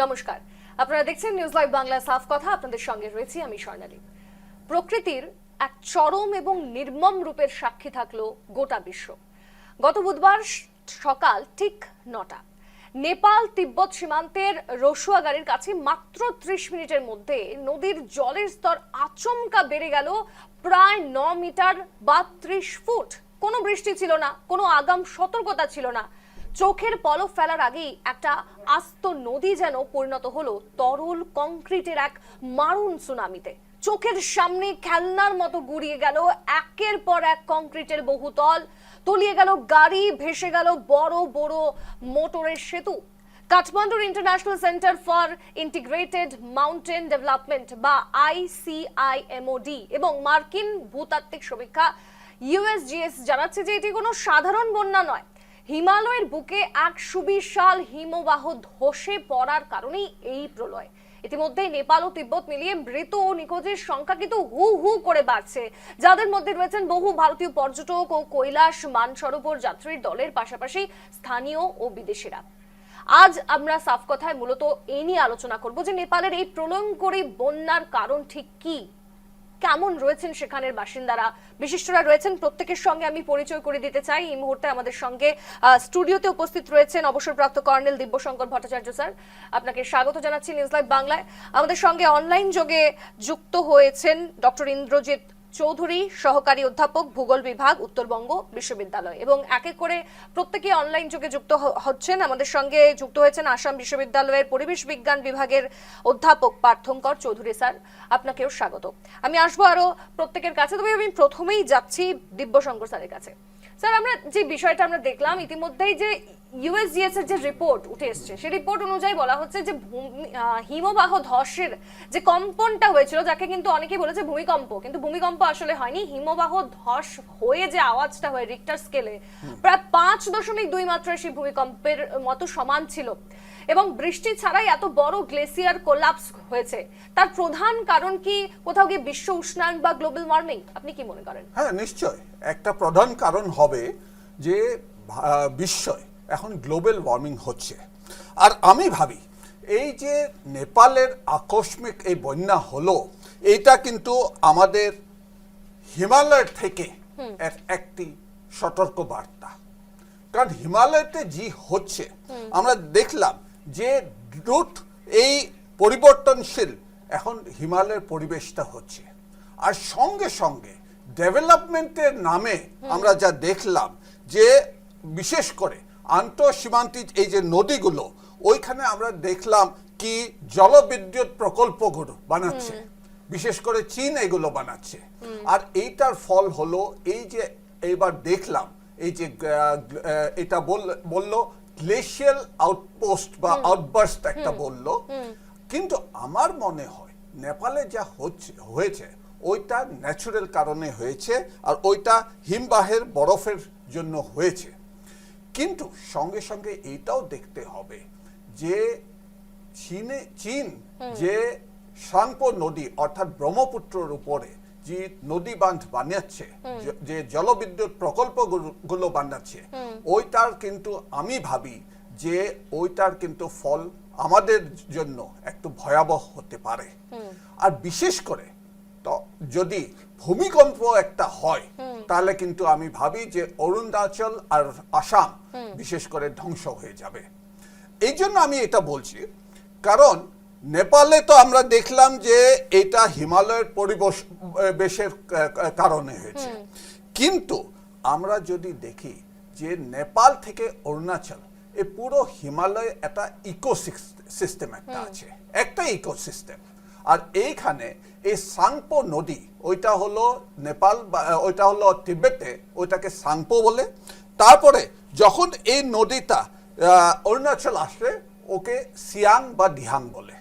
নমস্কার, আপনারা দেখছেন নিউজ লাইভ বাংলা সাফ কথা। আপনাদের সঙ্গে রয়েছি আমি স্বর্ণালী। প্রকৃতির এক চরম এবং নির্মম রূপের সাক্ষী থাকলো গোটা বিশ্ব। গত বুধবার সকাল ঠিক 9টা নেপাল তিব্বত সীমান্তের রসুয়াগাড়ির কাছে মাত্র 30 মিনিটের মধ্যে নদীর জলের স্তর আচমকা বেড়ে গেল প্রায় 9 মিটার বা 30 ফুট। কোনো বৃষ্টি ছিল না, কোনো আগাম সতর্কতা ছিল না। চোখের পলক ফেলার আগেই একটা আস্ত নদী যেন পরিণত হলো তরল কংক্রিটের এক মারুন সুনামিতে। চোখের সামনে খেলনার মতো গুড়িয়ে গেল একের পর এক কংক্রিটের বহুতল, তলিয়ে গেল গাড়ি, ভেসে গেল বড় বড় মোটরের সেতু। কাঠমান্ডুর International Centre for Integrated Mountain Development বা ICIMOD এবং মার্কিন ভূতাত্ত্বিক সমীক্ষা USGS জানাচ্ছে যে এটি কোনো সাধারণ বন্যা নয়। হিমালয়ের বুকে এক সুবিশাল হিমবাহ ধসে পড়ার কারণেই এই প্রলয়। ইতিমধ্যে নেপাল ও তিব্বত মিলিয়ে মৃত ও নিখোঁজের সংখ্যা কিন্তু হু হু করে বাড়ছে, যাদের মধ্যে রয়েছেন বহু ভারতীয় পর্যটক ও কৈলাস মানসরোবর যাত্রীর দলের পাশাপাশি স্থানীয় ও বিদেশিরা। আজ আমরা সাফ কথায় মূলত এই নিয়ে আলোচনা করব যে নেপালের এই প্রলয়ঙ্করী বন্যার কারণ ঠিক কি, কেমন রয়েছেন সেখানের বাসিন্দারা, বিশিষ্টরা রয়েছেন। প্রত্যেকের সঙ্গে আমি পরিচয় করে দিতে চাই। এই মুহূর্তে আমাদের সঙ্গে স্টুডিওতে উপস্থিত রয়েছেন অবসরপ্রাপ্ত কর্নেল দিব্যশঙ্কর ভট্টাচার্য স্যার। আপনাকে স্বাগত জানাচ্ছি নিউজ লাইভ বাংলায়। আমাদের সঙ্গে অনলাইন যোগে যুক্ত হয়েছেন ডক্টর ইন্দ্রজিৎ চৌধুরী, সহকারী অধ্যাপক, ভূগোল বিভাগ, উত্তরবঙ্গ বিশ্ববিদ্যালয়। এবং এক এক করে প্রত্যেকে অনলাইন যোগে যুক্ত হচ্ছেন। আমাদের সঙ্গে যুক্ত হয়েছেন আসাম বিশ্ববিদ্যালয়ের পরিবেশ বিজ্ঞান বিভাগের অধ্যাপক পার্থঙ্কর চৌধুরী স্যার, আপনাকেও স্বাগত। আমি আসবো আরো প্রত্যেকের কাছে, তবে আমি প্রথমেই যাচ্ছি দিব্যশঙ্কর স্যারের কাছে। স্যার, আমরা যে বিষয়টা আমরা দেখলাম ইতিমধ্যেই যে USGS এর যে রিপোর্ট উঠে এসছে, সেই রিপোর্ট অনুযায়ী বলা হচ্ছে যে হিমবাহ ধসের যে কম্পনটা হয়েছিল, যাকে কিন্তু অনেকেই বলেছে ভূমিকম্প, কিন্তু ভূমিকম্প আসলে হয়নি। হিমবাহ ধস হয়ে যে আওয়াজটা হয় রিক্টার স্কেলে প্রায় 5.2 মাত্রার সেই ভূমিকম্পের মতো সমান ছিল। এবং বৃষ্টি ছাড়াই এত বড় গ্লেসিয়ার কোলাপস হয়েছে, তার প্রধান কারণ কি কোথাও গিয়ে বিশ্ব উষ্ণায়ন বা গ্লোবাল ওয়ার্মিং? আপনি কি মনে করেন? হ্যাঁ, নিশ্চয় একটা প্রধান কারণ হবে যে বিশ্বয় এখন গ্লোবাল ওয়ার্মিং হচ্ছে। আর আমি ভাবি এই যে নেপালের আকস্মিক এই বন্যা হলো, এটা কিন্তু আমাদের হিমালয়ের থেকে একটি সতর্ক বার্তা। কারণ হিমালয়তে যে হচ্ছে, আমরা দেখলাম যে দ্রুত এই পরিবর্তনশীল এখন হিমালয়ের পরিবেশটা হচ্ছে। আর সঙ্গে সঙ্গে ডেভেলপমেন্টের নামে আমরা যা দেখলাম যে বিশেষ করে আন্তঃসীমান্তিক এই যে নদীগুলো, ওইখানে আমরা দেখলাম কি জলবিদ্যুৎ প্রকল্পগুলো বানাচ্ছে, বিশেষ করে চীন এগুলো বানাচ্ছে। আর এইটার ফল হলো এই যে এইবার দেখলাম এই যে এটা বললো গ্লেশিয়াল আউটপোস্ট বা আউটবার্স্ট একটা বললো। কিন্তু আমার মনে হয় নেপালে যা হয়েছে ওইটা ন্যাচুরাল কারণে হয়েছে, আর ওইটা হিমবাহের বরফের জন্য হয়েছে। কিন্তু সঙ্গে সঙ্গে এইটাও দেখতে হবে যে চীন যে সাংপো নদী অর্থাৎ ব্রহ্মপুত্রের উপরে যে নদী বাঁধ বানাচ্ছে, যে জলবিদ্যুৎ প্রকল্পগুলো বানাচ্ছে, ওইটার কিন্তু আমি ভাবি যে ওইটার কিন্তু ফল আমাদের জন্য একটু ভয়াবহ হতে পারে। আর বিশেষ করে তো যদি ভূমিকম্প একটা হয়, তাহলে কিন্তু আমি ভাবি যে অরুণাচল আর আসাম বিশেষ করে ধ্বংস হয়ে যাবে। এই জন্য আমি এটা বলছি, কারণ নেপালে তো আমরা দেখলাম যে এটা হিমালয়ের পরিবেশের কারণে হয়েছে। কিন্তু আমরা যদি দেখি যে নেপাল থেকে অরুণাচল এই পুরো হিমালয়ে একটা ইকোসিস্টেম একটা আছে, একটা ইকোসিস্টেম। আর এইখানে এই সাংপো নদী, ওইটা হলো নেপাল বা ওইটা হলো তিব্বতে, ওইটাকে সাংপো বলে। তারপরে যখন এই নদীটা অরুণাচল আসে, ওকে সিয়াং বা দিহাং বলে।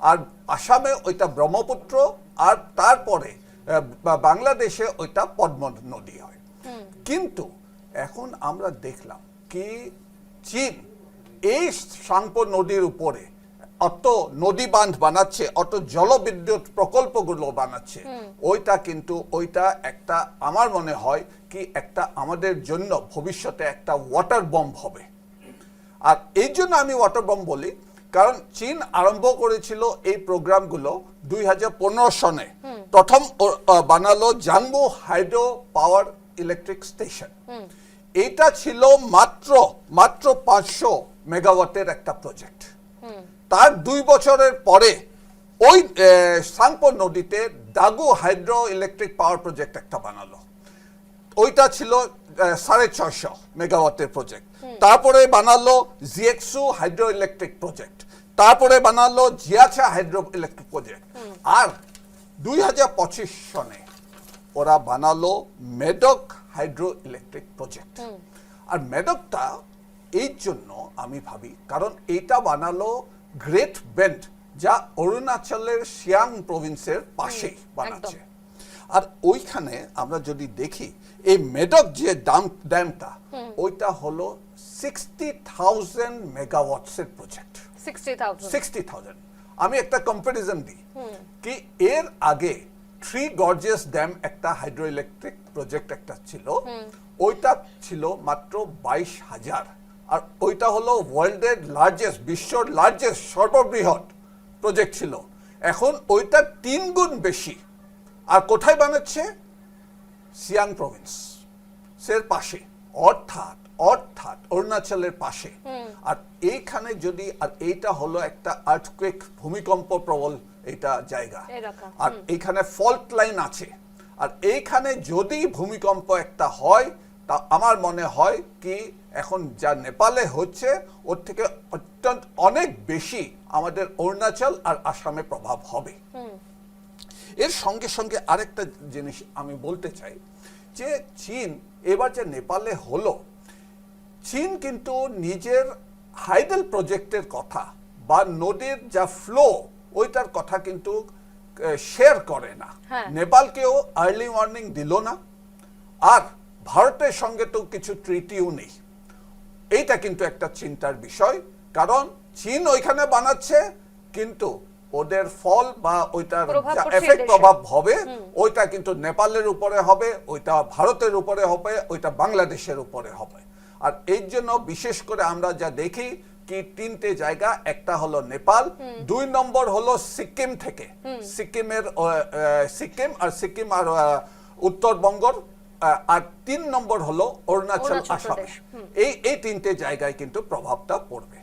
আর আসামে ওইটা ব্রহ্মপুত্র, আর তারপরে বাংলাদেশে ওইটা পদ্ম নদী হয়। কিন্তু এখন আমরা দেখলাম কি চীন এই সাংপো নদীর উপরে অত নদী বাঁধ বানাচ্ছে, অত জলবিদ্যুৎ প্রকল্পগুলো বানাচ্ছে। ওইটা কিন্তু ওইটা একটা আমার মনে হয় কি একটা আমাদের জন্য ভবিষ্যতে একটা ওয়াটার বম্ব হবে। আর এই জন্য আমি ওয়াটার বম্ব বলি, কারণ চীন আরম্ভ করেছিল এই প্রোগ্রামগুলো 2015 সনে। প্রথম বানালো জাংবু হাইড্রো পাওয়ার ইলেকট্রিক স্টেশন। এটা ছিল মাত্র 500 মেগাওয়াটের একটা প্রজেক্ট। তার 2 বছরের পরে ওই সাংপো নদীতে দাগু হাইড্রো ইলেকট্রিক পাওয়ার প্রজেক্ট একটা বানালো। ওইটা ছিল 650 মেগাওয়াটের প্রজেক্ট। তারপরে বানালো জিএক্সু হাইড্রো ইলেকট্রিক প্রজেক্ট, তারপরে বানালো জিয়াচা হাইড্রো ইলেকট্রিক প্রজেক্ট। আর 2025 সনে ওরা বানালো মেডক হাইড্রো ইলেকট্রিক প্রজেক্ট। আর মেডকটা এই জন্য আমি ভাবি, কারণ এইটা বানালো গ্রেট বেন্ড, যা অরুণাচলের সিয়াং প্রভিন্সের পাশেই বানাচ্ছে। আর ওইখানে আমরা যদি দেখি এই মেডক যে ড্যামটা, ওইটা হলো 60,000 মেগাওয়াটসের প্রজেক্ট। 60,000। আমি একটা কম্পারিজন দিই কি, এর আগে 3 গর্জিয়াস ড্যাম একটা হাইড্রো ইলেকট্রিক প্রজেক্ট একটা ছিল, ওইটা ছিল মাত্র 22,000। আর ওইটা হলো ওয়ার্ল্ডের লার্জেস্ট, বিশ্বর লার্জেস্ট, সর্ববৃহৎ প্রজেক্ট ছিল। এখন ওইটা 3 গুণ বেশি। আর কোথায় বানাচ্ছে? সিয়াং প্রভিন্স এর পাশে, অর্থাৎ অরুণাচলের পাশে। আর এইখানে যদি, আর এইটা হলো একটা আর্থকুয়েক, ভূমিকম্প প্রবল এইটা জায়গা, আর এইখানে ফল্ট লাইন আছে। আর এইখানে যদি ভূমিকম্প একটা হয়, তা আমার মনে হয় কি এখন যা নেপালে হচ্ছে ওর থেকে অত্যন্ত অনেক বেশি আমাদের অরুণাচল আর আসামে প্রভাব হবে। এর সঙ্গে সঙ্গে আরেকটা জিনিস আমি বলতে চাই যে চীন এবার যে নেপালে হলো, চীন কিন্তু নিজের হাইডেল প্রজেক্টের কথা বা নদীর যা ফ্লো ওইটার কথা কিন্তু শেয়ার করে না। নেপালকেও আর্লি ওয়ার্নিং দিল না, আর ভারতের সঙ্গে তো কিছু ট্রিটিও নেই। এইটা কিন্তু একটা চিন্তার বিষয়, কারণ চীন ওইখানে বানাচ্ছে, কিন্তু ওদের ফল বা ওইটার এফেক্ট প্রভাব হবে ওইটা কিন্তু নেপালের উপরে হবে, ওইটা ভারতের উপরে হবে, ওইটা বাংলাদেশের উপরে হবে। আর এই জন্য বিশেষ করে আমরা যা দেখি কি 3টে জায়গা, একটা হলো নেপাল, 2 নম্বর হলো সিকিম থেকে, সিকিম আর উত্তরবঙ্গর, আর 3 নম্বর হলো অরুণাচল, আসাম। এই 3টে জায়গায় কিন্তু প্রভাবটা পড়বে।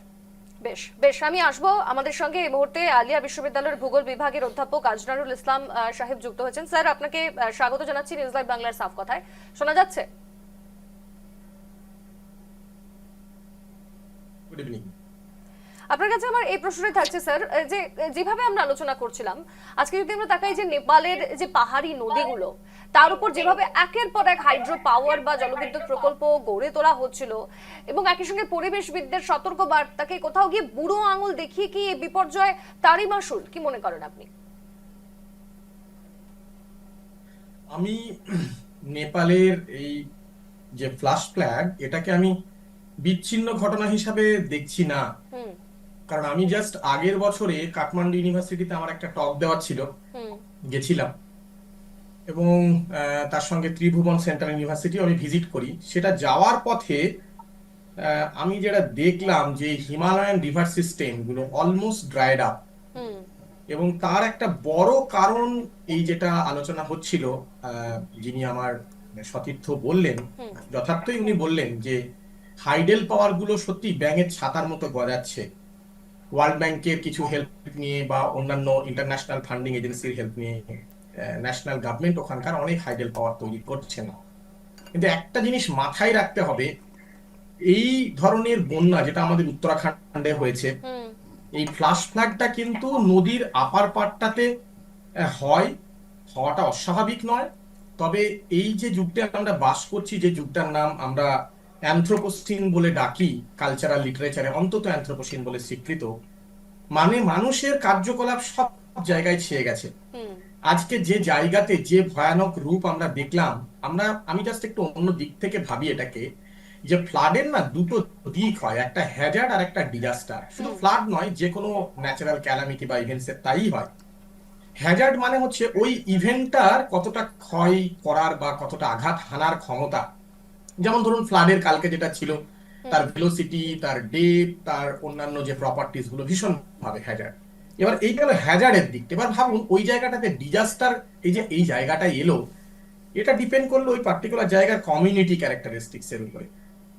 বেশ আমি আসবো। আমাদের সঙ্গে এই মুহূর্তে আলিয়া বিশ্ববিদ্যালয়ের ভূগোল বিভাগের অধ্যাপক আজনারুল ইসলাম সাহেব যুক্ত হয়েছেন। স্যার, আপনাকে স্বাগত জানাচ্ছি নিউজ লাইভ বাংলার সাফ কথায়। শোনা যাচ্ছে? Good evening. আপনার কাছে আমার এই প্রশ্নটাই থাকছে স্যার, যে যেভাবে আমরা আলোচনা করছিলাম, আজকে যদি আমরা তাকাই যে নেপালের যে পাহাড়ি নদীগুলো, তার উপর যেভাবে একের পর এক হাইড্রো পাওয়ার বা জলবিদ্যুৎ প্রকল্প গড়ে তোলা হচ্ছিল, এবং একই সঙ্গে পরিবেশবিদদের সতর্ক বার্তাকে কোথাও গিয়ে বুড়ো আঙুল দেখিয়ে কি এই বিপর্যয় তারই মাসুল, কি মনে করেন আপনি? আমি নেপালের এই যে ফ্ল্যাশ ফ্ল্যাগ, এটাকে আমি বিচ্ছিন্ন ঘটনা হিসাবে দেখছি না। কারণ আমি জাস্ট আগের বছরে কাঠমান্ডু ইউনিভার্সিটিতে আমার একটা টক দেওয়ার ছিল, গেছিলাম, এবং তার সঙ্গে ত্রিভুবন সেন্ট্রাল ইউনিভার্সিটি আমি ভিজিট করি। সেটা যাওয়ার পথে আমি যেটা দেখলাম যে হিমালয়ান রিভার সিস্টেম গুলো অলমোস্ট ড্রাইড আপ, এবং তার একটা বড় কারণ এই যেটা আলোচনা হচ্ছিল, যিনি আমার সতীর্থ বললেন, যথার্থই উনি বললেন যে হাইডেল পাওয়ার গুলো সত্যি ব্যাঙের ছাতার মতো গজাচ্ছে। ওয়ার্ল্ড ব্যাংকের কিছু হেল্প নিয়ে বা অন্যান্য ইন্টারন্যাশনাল ফান্ডিং এজেন্সির হেল্প নিয়ে ন্যাশনাল গভর্নমেন্ট ওখানকার অনেক হাইডেল পাওয়ার তৈরি করছে না। কিন্তু একটা জিনিস মাথায় রাখতে হবে, এই ধরনের বন্যা যেটা আমাদের উত্তরাখণ্ডে হয়েছে, এই ফ্ল্যাশ ফ্ল্যাগটা কিন্তু নদীর আপার পাড়টাতে হওয়াটা অস্বাভাবিক নয়। তবে এই যে যুগটা আমরা বাস করছি, যে যুগটার নাম আমরা অ্যানথ্রোপোসিন বলে ডাকি কালচারাল লিটারেচারে, অন্তত অ্যানথ্রোপোসিন বলে স্বীকৃত, মানে মানুষের কার্যকলাপ সব জায়গায় ছেয়ে গেছে। আজকে যে জায়গাতে যে ভয়ানক রূপ আমরা দেখলাম, আমি জাস্ট একটু অন্য দিক থেকে ভাবি এটাকে, যে ফ্লাডের না দুটো দিক হয়, একটা হ্যাজার্ড আর একটা ডিজাস্টার। শুধু ফ্লাড নয়, যে কোনো ন্যাচারাল ক্যালামিটি বা ইভেন্টসের তাই হয়। হ্যাজার্ড মানে হচ্ছে ওই ইভেন্টটার কতটা ক্ষয় করার বা কতটা আঘাত হানার ক্ষমতা। যেমন ধরুন ফ্লাডের কালকে যেটা ছিল, তার ভেলোসিটি, তার ডেপথ, তার অন্যান্য যে প্রপার্টিজ গুলো ভীষণ ভাবে হ্যাজার্ড। এবার এই গেল হ্যাজার্ডের দিকটা। এবার ভাবুন ওই জায়গাটাতে ডিজাস্টার, এই জায়গাটায় এলো, এটা ডিপেন্ড করলো ওই পার্টিকুলার জায়গার কমিউনিটি ক্যারেক্টারিস্টিক্স এর উপরে।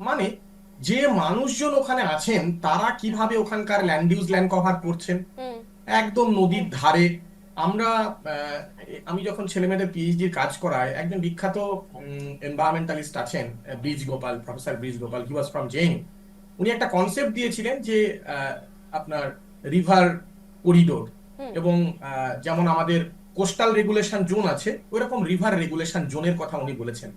মানে যে মানুষজন ওখানে আছেন তারা কিভাবে ওখানকার ল্যান্ড ইউজ, ল্যান্ড কভার করছেন একদম নদীর ধারে। আমরা আমি যখন ছেলেমেয়েদের পিএইচডির কাজ করাই, একজন বিখ্যাত এনভায়রনমেন্টালিস্ট আছেন bridge Gopal, professor bridge Gopal, he was from JNU. উনি একটা কনসেপ্ট দিয়েছিলেন যে আপনার রিভার করিডোর, এবং যেমন আমাদের কোস্টাল রেগুলেশন জোন আছে ওইরকম রিভার রেগুলেশন জোনের কথা উনি বলেছেন।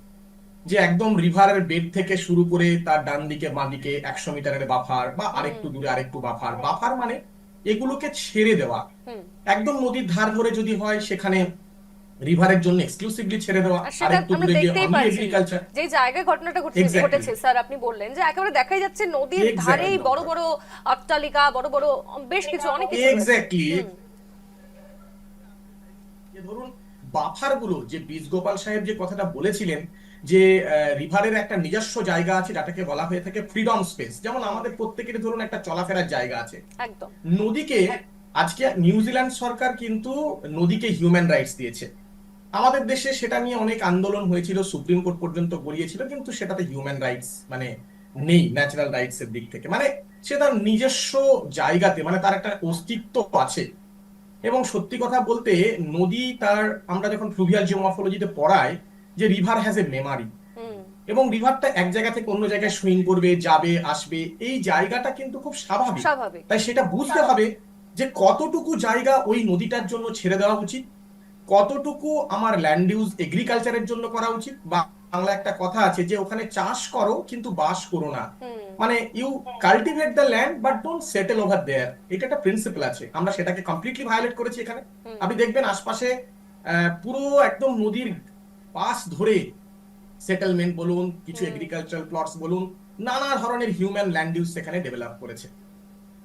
যে একদম রিভারের বেড থেকে শুরু করে তার ডান দিকে বাঁ দিকে 100 মিটারের বাফার, বা আরেকটু দূরে আরেকটু বাফার। বাফার মানে এগুলোকে ছেড়ে দেওয়া, একদম নদীর ধার ধরে যদি হয় সেখানে রিভারের জন্য এক্সক্লুসিভলি ছেড়ে দেওয়া, আরেকটু দূরে গিয়ে অনলি এগ্রিকালচার। যে জায়গায় ঘটনাটা ঘটেছে স্যার, আপনি বললেন যে একেবারে দেখাই যাচ্ছে নদীর ধারেই বড় বড় অট্টালিকা, বড় বড় বেশ কিছু অনেক কিছু। এক্স্যাক্টলি। ধরুন বাফার গুলো, যে ব্রিজ গোপাল সাহেব যে কথাটা বলেছিলেন যে রিভারের একটা নিজস্ব জায়গা আছে যেটাকে বলা হয়ে থাকে ফ্রিডম স্পেস। যেমন আমাদের প্রত্যেকের ধরুন একটা চলাফেরার জায়গা আছে। একদম। নদীকে আজকে নিউজিল্যান্ড সরকার কিন্তু নদীকে হিউম্যান রাইটস দিয়েছে। আমাদের দেশে সেটা নিয়ে অনেক আন্দোলন হয়েছিল, সুপ্রিম কোর্ট পর্যন্ত গড়িয়েছিল, কিন্তু সেটাতে হিউম্যান রাইটস মানে নেই, ন্যাচারাল রাইটস এর দিক থেকে। মানে সে তার নিজস্ব জায়গাতে, মানে তার একটা অস্তিত্ব আছে। এবং সত্যি কথা বলতে নদী তার, আমরা যখন ফ্লুভিয়াল জিওমর্ফোলজিতে পড়াই যে রিভার হ্যাজ এ মেমারি, এবং রিভারটা এক জায়গা থেকে অন্য জায়গায় সুইং করবে, যাবে আসবে, এই জায়গাটা কিন্তু খুব স্বাভাবিক। তাই সেটা বুঝতে হবে যে কতটুকু জায়গা ওই নদীটার জন্য ছেড়ে দেওয়া উচিত, কতটুকু আমার ল্যান্ড ইউজ এগ্রিকালচারের জন্য করা উচিত। বা বাংলা একটা কথা আছে যে ওখানে চাষ করো কিন্তু বাস করো না, মানে you cultivate the land but don't settle over there. এটা একটা প্রিন্সিপাল আছে, আমরা সেটাকে কমপ্লিটলি ভায়োলেট করেছি এখানে। আপনি দেখবেন আশপাশে পুরো একদম নদীর পাশ ধরে সেটেলমেন্ট বলুন, কিছু এগ্রিকালচারাল প্লটস বলুন, নানা ধরনের হিউম্যান ল্যান্ড ইউজ সেখানে ডেভেলপ করেছে।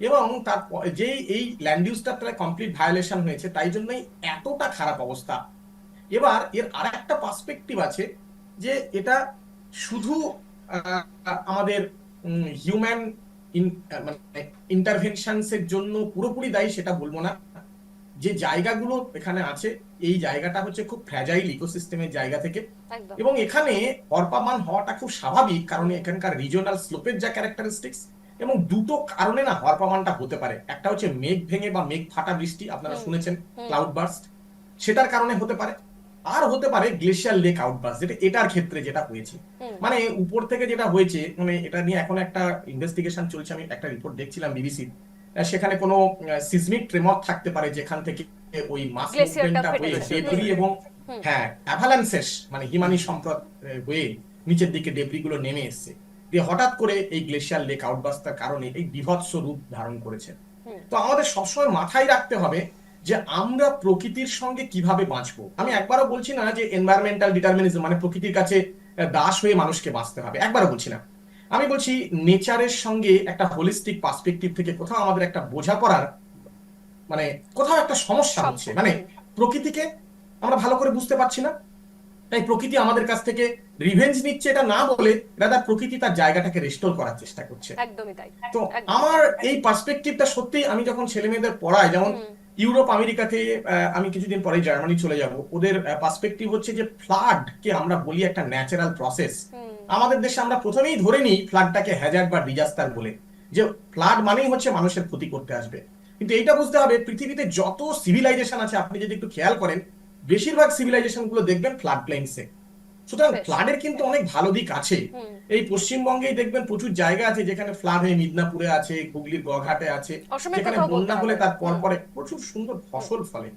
এবং তার যেই এই ল্যান্ড ইউজটা কমপ্লিট ভায়োলেশন হয়েছে, তাই জন্যই এতটা খারাপ অবস্থা। এবার এর আরেকটা পার্সপেক্টিভ আছে যে এটা শুধু আমাদের হিউম্যান ইন্টারভেনশনস এর জন্য পুরোপুরি দায়ী সেটা বলবো না। যে জায়গাগুলো এখানে আছে, এই জায়গাটা হচ্ছে খুব ফ্র্যাজাইল ইকোসিস্টেমের জায়গা থেকে, এবং এখানে অর্পামান হওয়াটা খুব স্বাভাবিক, কারণ এখানকার রিজিওনাল স্লোপের যা ক্যারেক্টারিস্টিক্স। এবং দুটো কারণে না হরপামানটা হতে পারে। একটা হচ্ছে মেঘ ভেঙে বা মেঘ ফাটা বৃষ্টি, আপনারা শুনেছেন ক্লাউড বার্স্ট, সেটার কারণে হতে পারে। আর হতে পারে গ্লেশিয়াল লেক আউটবার্স্ট, যেটা এটার ক্ষেত্রে যেটা হয়েছে, মানে উপর থেকে যেটা হয়েছে, মানে এটা নিয়ে এখন একটা ইনভেস্টিগেশন চলছে। আমি একটা রিপোর্ট দেখছিলাম বিবিসি, সেখানে কোনো সিসমিক ট্রেমর থাকতে পারে যেখান থেকে ওই মাস মুভমেন্টটা হয়ে ডেব্রি এবং অ্যাভালান্সেস, মানে হিমানি সম্প্রদ হয়ে নিচের দিকে ডেব্রি গুলো নেমে এসছে, দিয়ে হঠাৎ করে এই গ্লেশিয়াল লেক আউটবার্স্টের কারণে এই বিভৎস রূপ ধারণ করেছে। তো আমাদের সবসময় মাথায় রাখতে হবে যে আমরা প্রকৃতির সঙ্গে কিভাবে বাঁচবো। আমি একবারও বলছি না যে এনভায়রনমেন্টাল ডিটারমিনিজম মানে প্রকৃতির কাছে দাস হয়ে মানুষকে বাঁচতে হবে, একবারও বলছি না। আমি বলছি নেচারের সঙ্গে একটা হোলিস্টিক পার্সপেক্টিভ থেকে কোথাও আমাদের একটা বোঝাপড়ার, মানে কোথাও একটা সমস্যা হচ্ছে, মানে প্রকৃতিকে আমরা ভালো করে বুঝতে পারছি না। তাই প্রকৃতি আমাদের কাছ থেকে রিভেঞ্জ নিচ্ছে এটা না বলে, রাদার প্রকৃতি তার জায়গাটাকে রেস্টোর করার চেষ্টা করছে। একদমই তাই। তো আমার এই পার্সপেক্টিভটা সত্যি, আমি যখন ছেলে মেয়েদের পড়াই, যেমন ইউরোপ আমেরিকাতে, আমি কিছুদিন পরে জার্মানি চলে যাব, ওদের পার্সপেক্টিভ হচ্ছে যে ফ্লাড কে আমরা বলি একটা ন্যাচারাল প্রসেস। আমাদের দেশে আমরা প্রথমেই ধরে নিই ফ্লাডটাকে হ্যাজার্ড বা ডিজাস্টার বলে, যে ফ্লাড মানেই হচ্ছে মানুষের ক্ষতি করতে আসবে। কিন্তু এইটা বুঝতে হবে পৃথিবীতে যত সিভিলাইজেশন আছে, আপনি যদি একটু খেয়াল করেন, বেশিরভাগ সিভিলাইজেশন গুলো দেখবেন ফ্লাড প্লেইনসে। সুতরাং ফ্লাডের কিন্তু অনেক ভালো দিক আছে। এই পশ্চিমবঙ্গেই দেখবেন প্রচুর জায়গা আছে যেখানে ফ্লাড হয়ে, মিদনাপুরে আছে, হুগলির গঘাটে আছে, যেখানে বন্যা হলে তার পরে প্রচুর সুন্দর ফসল ফলে।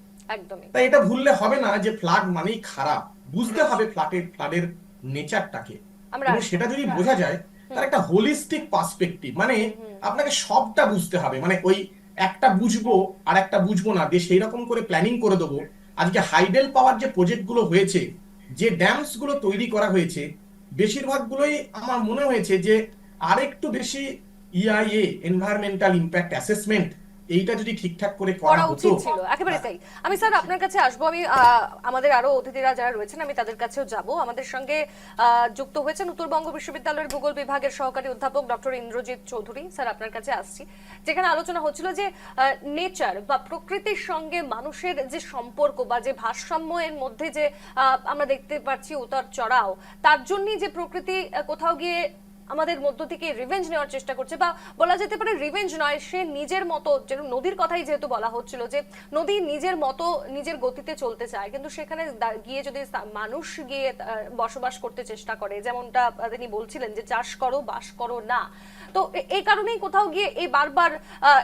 তাই এটা ভুললে হবে না যে ফ্লাড মানেই খারাপ, বুঝতে হবে ফ্লাডের নেচারটাকে। এবং সেটা যদি বোঝা যায়, তার একটা হোলিস্টিক পার্সপেক্টিভ, মানে আপনাকে সবটা বুঝতে হবে। মানে ওই একটা বুঝবো আর একটা বুঝবো না দিয়ে সেই রকম করে প্ল্যানিং করে দেবো। আজকে হাইডেল পাওয়ার যে প্রজেক্ট গুলো হয়েছে, যে ড্যামস গুলো তৈরি করা হয়েছে, বেশিরভাগ গুলোই আমার মনে হয়েছে যে আরেকটু বেশি ইআইএ, এনভায়রনমেন্টাল ইম্প্যাক্ট অ্যাসেসমেন্ট এইটা যদি ঠিকঠাক করে করা করা হতো। উচিত ছিল, একেবারে তাই। আমি স্যার আপনার কাছে আসবো, আমি আমাদের আরো অতিথিরা যারা রয়েছেন আমি তাদের কাছেও যাব। আমাদের সঙ্গে যুক্ত হয়েছেন উত্তরবঙ্গ বিশ্ববিদ্যালয়ের ভূগোল বিভাগের সহকারী অধ্যাপক ডক্টর ইন্দ্রজিৎ চৌধুরী। স্যার আপনার কাছে আসছি, যেখানে আলোচনা হচ্ছিল যে নেচার বা প্রকৃতির সঙ্গে মানুষের যে সম্পর্ক বা যে ভারসাম্যের মধ্যে যে আমরা দেখতে পাচ্ছি উতার চড়াও, তার জন্যই যে প্রকৃতি কোথাও গিয়ে আমাদের মধ্য থেকে রিভেঞ্জ নেওয়ার চেষ্টা করছে, বা বলা যেতে পারে রিভেঞ্জ নয়, সে নিজের মতো, যেরকম নদীর কথাই যেহেতু বলা হচ্ছিল যে নদী নিজের মতো নিজের গতিতে চলতে চায়, কিন্তু সেখানে গিয়ে যদি মানুষ গিয়ে বসবাস করতে চেষ্টা করে, যেমনটা তিনি বলছিলেন যে চাষ করো বাস করো না, তো এই কারণেই কোথাও গিয়ে এই বারবার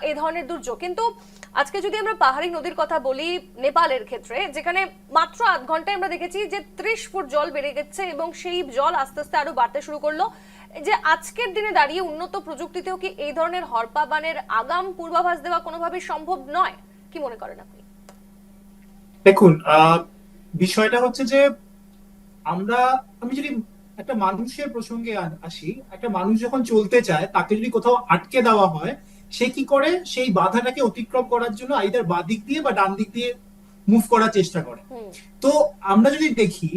এই ধরনের দুর্যোগ। কিন্তু আজকে যদি আমরা পাহাড়ি নদীর কথা বলি, নেপালের ক্ষেত্রে যেখানে মাত্র 8 ঘন্টায় আমরা দেখেছি যে 30 ফুট জল বেড়ে গেছে এবং সেই জল আস্তে আস্তে আরো বাড়তে শুরু করলো, যে আজকের দিনে দাঁড়িয়ে উন্নত প্রযুক্তিতেও কি এই ধরনের হরপাবানের আগাম পূর্বাভাস দেওয়া কোনোভাবেই সম্ভব নয়? কি মনে করেন আপনি? দেখুন, বিষয়টা হচ্ছে যে আমি যদি একটা মানুষের প্রসঙ্গে আসি, একটা মানুষ যখন চলতে চায় তাকে যদি কোথাও আটকে দেওয়া হয়, সে কি করে সেই বাধাটাকে অতিক্রম করার জন্য আইদার বাঁ দিক দিয়ে বা ডান দিক দিয়ে মুভ করার চেষ্টা করে। তো আমরা যদি দেখি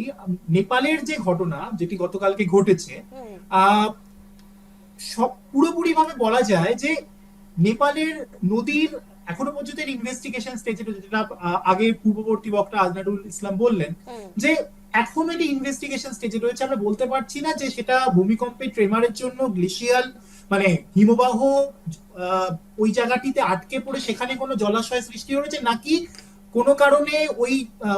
নেপালের যে ঘটনা যেটি গতকালকে ঘটেছে, সব পুরোপুরি ভাবে বলা যায় যে নেপালের নদীর এখনো পর্যন্ত ইনভেস্টিগেশন স্টেজে, যেটা আগে পূর্ববর্তী বক্তা আজনারুল ইসলাম বললেন যে এখনো এটি ইনভেস্টিগেশন স্টেজে রয়েছে। আমরা বলতে পারছি না যে সেটা ভূমিকম্পে ট্রেমারের জন্য গ্লেশিয়াল মানে হিমবাহ ওই জায়গাটিতে আটকে পড়ে সেখানে কোনো জলাশয় সৃষ্টি হয়েছে, নাকি কোনো কারণে ওই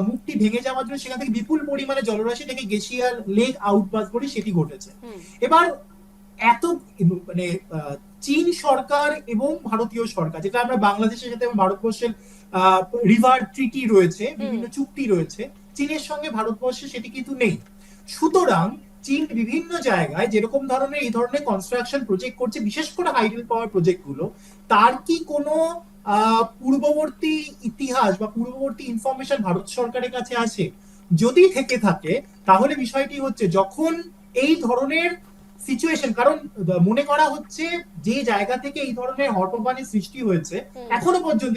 মুখটি ভেঙে যাওয়ার জন্য সেখান থেকে বিপুল পরিমাণে জলরাশি থেকে গ্লেশিয়াল লেক আউটবাস করে সেটি ঘটেছে। এবার এত মানে চীন সরকার এবং ভারতীয় সরকার, যেটা আমরা বাংলাদেশের সাথে ভারতবর্ষের রিভার ট্রিটি রয়েছে, বিভিন্ন চুক্তি রয়েছে, চীনের সঙ্গে ভারতবর্ষে সেটি কিন্তু নেই। সুতরাং চীন বিভিন্ন জায়গায় যেরকম ধরনের এই ধরনের কনস্ট্রাকশন প্রজেক্ট করছে, বিশেষ করে হাইডেল পাওয়ার প্রজেক্ট গুলো, তার কি কোনো পূর্ববর্তী ইতিহাস বা পূর্ববর্তী ইনফরমেশন ভারত সরকারের কাছে আছে? যদি থেকে থাকে তাহলে বিষয়টি হচ্ছে যখন এই ধরনের সিচুয়েশন, কারণ মনে করা হচ্ছে যে জায়গা থেকে এই ধরনের হরপাবানের সৃষ্টি হয়েছে এখনো পর্যন্ত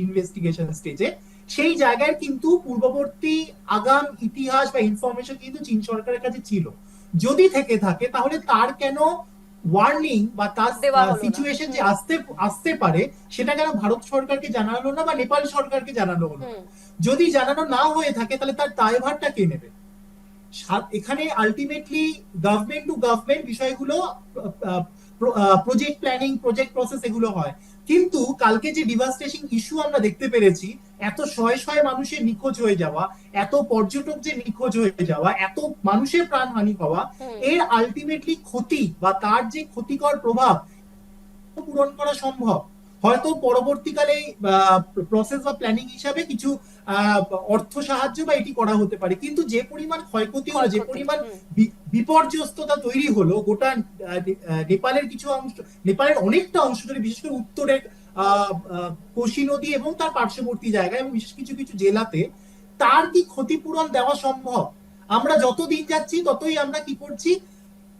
ইনভেস্টিগেশন স্টেজে, সেই জায়গায় কিন্তু পূর্ববর্তী আগাম ইতিহাস বা ইনফরমেশন কিন্তু চীন সরকারের কাছে ছিল। যদি থেকে থাকে তাহলে তার কেন ওয়ার্নিং বা তার সিচুয়েশন যে আসতে পারে সেটা কেন ভারত সরকারকে জানানো না বা নেপাল সরকারকে জানানো হলো? যদি জানানো না হয়ে থাকে তাহলে তার দায়ভারটা কে নেবে? এখানে আলটিমেটলি গভর্নমেন্ট টু গভর্নমেন্ট বিষয়গুলো, প্রজেক্ট প্ল্যানিং, প্রজেক্ট প্রসেস এগুলো হয়। কিন্তু কালকে যে ডিভাস্টেশন ইস্যু আমরা দেখতে পেরেছি, এত শয়ে শয়ে মানুষের নিখোঁজ হয়ে যাওয়া, এত পর্যটক যে নিখোঁজ হয়ে যাওয়া, এত মানুষের প্রাণহানি হওয়া, এর আলটিমেটলি ক্ষতি বা তার যে ক্ষতিকর প্রভাব পূরণ করা সম্ভব। হয়তো পরবর্তীকালে প্রসেস বা প্ল্যানিং হিসাবে কিছু অর্থ সাহায্য বা এটি করা হতে পারে, কিন্তু যে পরিমাণ ক্ষয়ক্ষতি হলো, যে পরিমাণ বিপর্যস্ততা তৈরি হলো গোটা নেপালের কিছু অংশ, নেপালের অনেকটা অংশ জুড়ে, বিশেষ করে উত্তরের কোশি নদী এবং তার পার্শ্ববর্তী জায়গায় এবং বিশেষ কিছু কিছু জেলাতে, তার কি ক্ষতিপূরণ দেওয়া সম্ভব? আমরা যত দিন যাচ্ছি ততই আমরা কি করছি,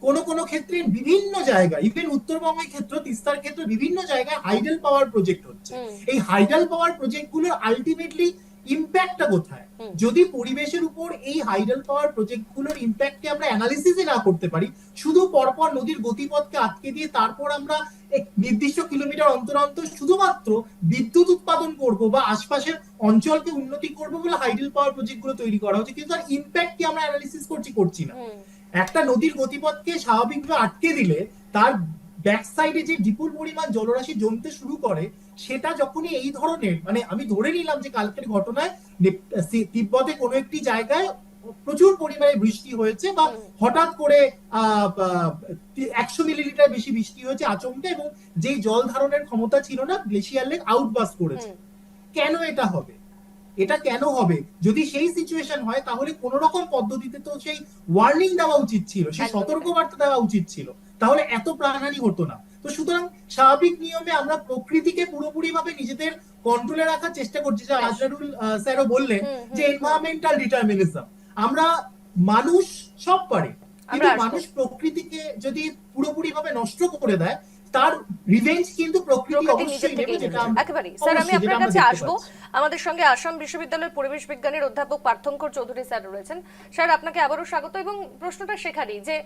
কোন কোন ক্ষেত্রে বিভিন্ন জায়গায়, ইভেন উত্তরবঙ্গের ক্ষেত্রে, তিস্তার ক্ষেত্রে বিভিন্ন জায়গায় হাইডেল পাওয়ার প্রজেক্ট হচ্ছে। এই হাইডেল পাওয়ার প্রজেক্ট গুলোর আলটিমেটলি ইম্প্যাক্টটা কোথায়? যদি পরিবেশের উপর এই হাইডেল পাওয়ার প্রজেক্ট গুলোর ইম্প্যাক্টকে আমরা অ্যানালিসিসই না করতে পারি, শুধু পরপর নদীর গতিপথকে আটকে দিয়ে তারপর আমরা এক নির্দিষ্ট কিলোমিটার অন্তর অন্তর শুধুমাত্র বিদ্যুৎ উৎপাদন করব বা আশপাশের অঞ্চলকে উন্নতি করবো বলে হাইডেল পাওয়ার প্রজেক্ট গুলো তৈরি করা হচ্ছে, কিন্তু তার ইম্প্যাক্ট কি আমরা অ্যানালিসিস করছি না। একটা নদীর গতিপথকে স্বাভাবিকভাবে আটকে দিলে তার ব্যাক সাইডে যে বিপুল পরিমাণ জলরাশি জমতে শুরু করে, সেটা যখনই এই ধরনের, মানে আমি ধরে নিলাম যে কালকের ঘটনায় তিব্বতে কোনো একটি জায়গায় প্রচুর পরিমাণে বৃষ্টি হয়েছে বা হঠাৎ করে 100 মিলিলিটার বেশি বৃষ্টি হয়েছে আচমকা, এবং যেই জল ধারণের ক্ষমতা ছিল না, গ্লেশিয়ার লেক আউটবাস্ট করেছে। কেন এটা হবে? এটা কেন হবে? যদি সেই সিচুয়েশন হয় তাহলে কোন রকম পদ্ধতিতে তো সেই ওয়ার্নিং দেওয়া উচিত ছিল, সেই সতর্কবার্তা দেওয়া উচিত ছিল, তাহলে এত প্রাণহানি হতো না। তো সুতরাং স্বাভাবিক নিয়মে আমরা প্রকৃতিকে পুরোপুরি ভাবে নিজেদের কন্ট্রোলে রাখার চেষ্টা করছি, যা আজনারুল স্যারও বললেন যে এনভায়রনমেন্টাল ডিটারমিনিজম। আমরা মানুষ সব পারে, কিন্তু মানুষ প্রকৃতিকে যদি পুরোপুরি ভাবে নষ্ট করে দেয় তার রিভেঞ্জ কিন্তু প্রকৃতি প্রকৃতি নিজের অবশ্যই থেকেই নেবে, যেটা নেবে। একেবারেই স্যার, আমি অবশ্যই, যেটা আপনার আমরা কাছে দেখতে আসবো। পাচ্ছি। আমাদের সঙ্গে আসাম বিশ্ববিদ্যালয়ের পরিবেশ বিজ্ঞানের অধ্যাপক পার্থঙ্কর চৌধুরী স্যার রয়েছেন। স্যার, আপনাকে আবারও স্বাগত। এবং প্রশ্নটা সেখানেই যে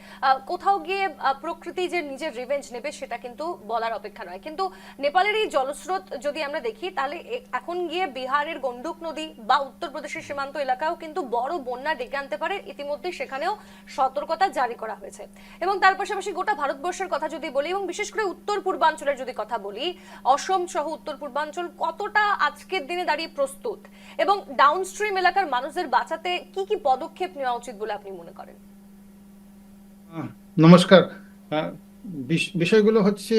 কোথাও গিয়ে প্রকৃতি যে নিজের রিভেঞ্জ নেবে সেটা কিন্তু বলার অপেক্ষা নয়, কিন্তু নেপালের এই জলস্রোত যদি আমরা দেখি তাহলে এখন গিয়ে বিহারের গন্ডক নদী বা উত্তরপ্রদেশের সীমান্ত এলাকাও কিন্তু বড় বন্যা ডেকে আনতে পারে। ইতিমধ্যে সেখানেও সতর্কতা জারি করা হয়েছে। এবং তার পাশাপাশি গোটা ভারতবর্ষের কথা যদি বলি এবং বিশেষ করে উত্তর পূর্বাঞ্চলের যদি কথা বলি, অসম সহ উত্তর পূর্বাঞ্চল কতটা আজকের দিনে দাঁড়িয়ে প্রস্তুত এবং ডাউনস্ট্রিম এলাকার মানুষদের বাঁচাতে কি কি পদক্ষেপ নেওয়া উচিত বলে আপনি মনে করেন? নমস্কার। বিষয়গুলো হচ্ছে,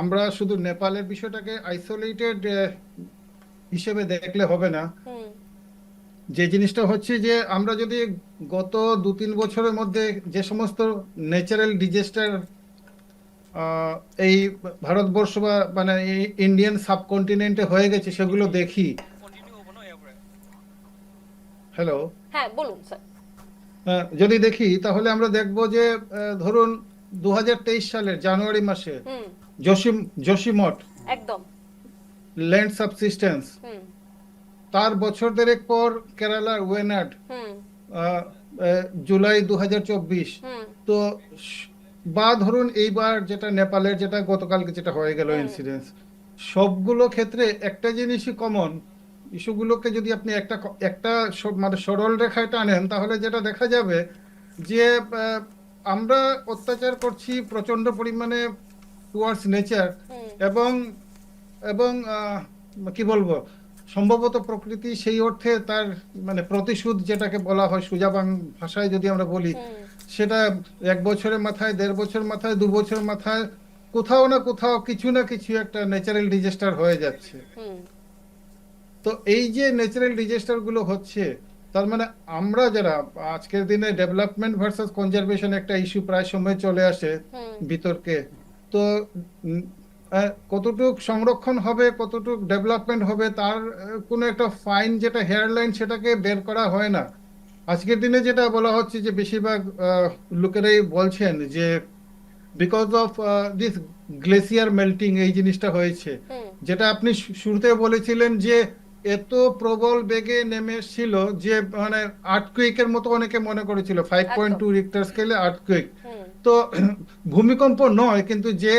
আমরা শুধু নেপালের বিষয়টাকে আইসোলেটেড হিসেবে দেখলে হবে না। যে জিনিসটা হচ্ছে যে আমরা যদি গত 2-3 বছরের মধ্যে যে সমস্ত ন্যাচারাল ডিজাস্টার এই ভারতবর্ষ বা মানে ইন্ডিয়ান সাবকন্টিনেন্টে হয়ে গেছে সেগুলো দেখি। হ্যালো, হ্যাঁ বলুন স্যার। যদি দেখি তাহলে আমরা দেখব যে ধরুন 2023 সালের জানুয়ারি মাসে যোশীমঠ একদম ল্যান্ড সাবসিস্টেন্স, তার বছর দেড়েক পর কেরালার ওয়েনাড জুলাই 2024, তো বা ধরুন এইবার যেটা নেপালের যেটা গতকালকে যেটা হয়ে গেল ইনসিডেন্স, সবগুলো ক্ষেত্রে একটা জিনিসই কমন। ইস্যুগুলোকে যদি আপনি একটা মানে সরল রেখায় টানেন তাহলে যেটা দেখা যাবে যে আমরা অত্যাচার করছি প্রচন্ড পরিমাণে টুয়ার্ডস নেচার, এবং এবং কি বলবো, সম্ভবত প্রকৃতি সেই অর্থে তার মানে প্রতিশোধ যেটাকে বলা হয় সোজা ভাষায় যদি আমরা বলি, সেটা 1 বছরের মাথায়, 1.5 বছর মাথায়, 2 বছর মাথায় কোথাও না কোথাও কিছু না কিছু একটা ন্যাচারাল ডিজাস্টার হয়ে যাচ্ছে। তো এই যে ন্যাচারাল ডিজাস্টার গুলো হচ্ছে, তার মানে আমরা যারা আজকের দিনে ডেভেলপমেন্ট ভার্সাস কনজারভেশন একটা ইস্যু প্রায় সময় চলে আসে বিতর্কে, তো কতটুক সংরক্ষণ হবে, কতটুক ডেভেলপমেন্ট হবে, তার কোনো একটা ফাইন যেটা হেয়ারলাইন সেটাকে বের করা হয় না। আজকের দিনে যেটা বলা হচ্ছে যে বেশিরভাগ লোকেরাই বলছেন যে because of this glacier melting এই জিনিসটা হয়েছে, যেটা আপনি শুরুতে বলেছিলেন যে এত প্রবল বেগে নেমে এসেছিল যে মানে আর্থকুয়েকের মতো অনেকে মনে করেছিল, 5.2 রিক্টার স্কেলে আর্থকুয়েক। তো ভূমিকম্প নয়, কিন্তু যে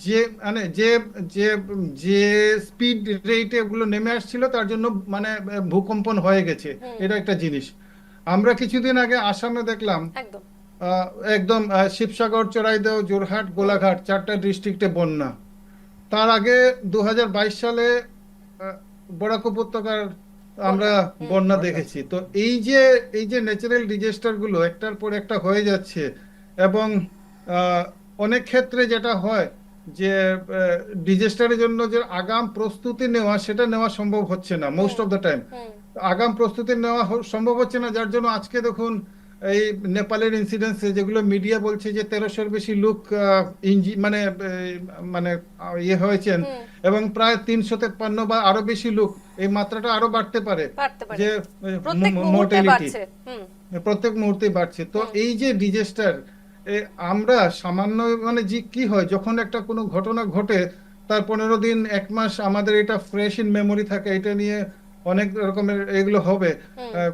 যে মানে যে যে যে স্পিড রেটে এগুলো নেমে আসছিল তার জন্য মানে ভূকম্পন হয়ে গেছে, এটা একটা জিনিস। আমরা কিছুদিন আগে আসামে দেখলাম একদম শিবসাগর, চড়াইদেও, জোরহাট, গোলাঘাট 4টা ডিস্ট্রিক্টে বন্যা। তার আগে 2022 সালে বরাক উপত্যকার আমরা বন্যা দেখেছি। তো এই যে ন্যাচারাল ডিজাস্টার গুলো একটার পর একটা হয়ে যাচ্ছে, এবং অনেক ক্ষেত্রে যেটা হয় যে ডিজাস্টারের জন্য যে আগাম প্রস্তুতি নেওয়া সেটা নেওয়া সম্ভব হচ্ছে না মোস্ট অফ দ্য টাইম। আগাম প্রস্তুতি নেওয়া সম্ভব হচ্ছে না, যার জন্য আজকে দেখুন এই নেপালের ইনসিডেন্সে যেগুলো মিডিয়া বলছে যে 1300-এর বেশি লোক মানে মানে ইয়ে হয়েছেন, এবং প্রায় 353 বা আরো বেশি লোক, এই মাত্রাটা আরো বাড়তে পারে যে মর্টালিটি প্রত্যেক মুহূর্তে বাড়ছে। তো এই যে ডিজাস্টার, আমরা সামান্য মানে যে কি হয় যখন একটা কোনো ঘটনা ঘটে তার 15 দিন 1 মাস আমাদের এটা ফ্রেশ ইন মেমোরি থাকে, এটা নিয়ে অনেক রকমের এগুলো হবে,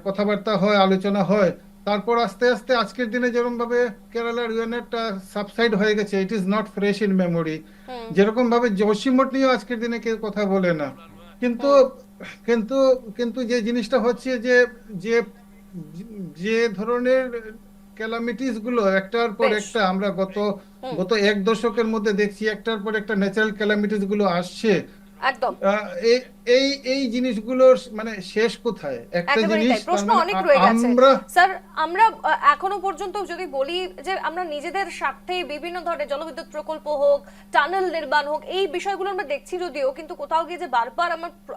কথাবার্তা হয়, আলোচনা হয়। তারপর আস্তে আস্তে আজকের দিনে যেরকম ভাবে কেরালার ইউনিটটা সাবসাইড হয়ে গেছে, it is not fresh in memory. যেরকম ভাবে যোশীমঠ নিয়ে আজকের দিনে কেউ কথা বলে না, কিন্তু কিন্তু কিন্তু যে জিনিসটা হচ্ছে যে যে যে ধরনের ক্যালামিটিস গুলো একটার পর একটা আমরা গত 1 দশকের মধ্যে দেখছি, একটার পর একটা ন্যাচারাল ক্যালামিটিস গুলো আসছে। একদম এই জিনিসগুলোর মানে শেষ কোথায়? একটা জিনিস প্রশ্ন অনেক রয়ে গেছে স্যার। আমরা এখনো পর্যন্ত যদি বলি যে আমরা নিজেদের স্বার্থে বিভিন্ন ধরনের জলবিদ্যুৎ প্রকল্প হোক, টানেল নির্মাণ হোক, এই বিষয়গুলো আমরা দেখছি যদিও, কিন্তু কোথাও গিয়ে যে বারবার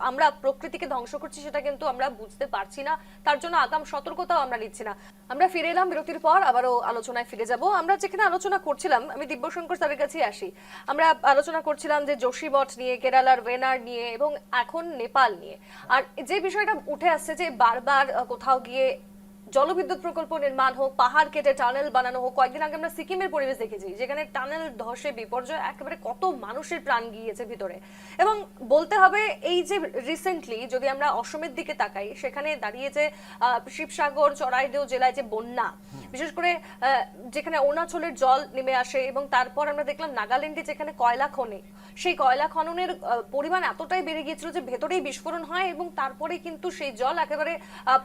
আমরা প্রকৃতিকে ধ্বংস করছি সেটা কিন্তু আমরা বুঝতে পারছি না, তার জন্য আগাম সতর্কতাও আমরা নিচ্ছি না। আমরা ফিরে এলাম বিরতির পর, আবারও আলোচনায় ফিরে যাব। আমরা যেখানে আলোচনা করছিলাম, আমি দিব্যশঙ্কর স্যারের কাছে আসি। আমরা আলোচনা করছিলাম যে যোশীমঠ নিয়ে, কেরালার ওয়েনাড নিয়ে এবং এখন নেপাল নিয়ে। আর যে বিষয়টা উঠে আসছে যে বারবার কোথাও গিয়ে জলবিদ্যুৎ প্রকল্প নির্মাণ হোক, পাহাড় কেটে টানেল বানানো হোক। কয়েকদিন আগে আমরা সিকিমের পরিবেশ দেখেছি, যেখানে টানেল ধসে বিপর্যয়, একেবারে কত মানুষের প্রাণ গিয়েছে ভিতরে। এবং বলতে হবে এই যে রিসেন্টলি যদি আমরা অসমের দিকে তাকাই, সেখানে দাঁড়িয়ে যে শিবসাগর চড়াইদেও জেলায় যে বন্যা, বিশেষ করে যেখানে অরুণাচলের জল নেমে আসে, এবং তারপর আমরা দেখলাম নাগাল্যান্ডে যেখানে কয়লা খনে, সেই কয়লা খননের পরিমাণ এতটাই বেড়ে গিয়েছিল যে ভেতরেই বিস্ফোরণ হয়, এবং তারপরে কিন্তু সেই জল একেবারে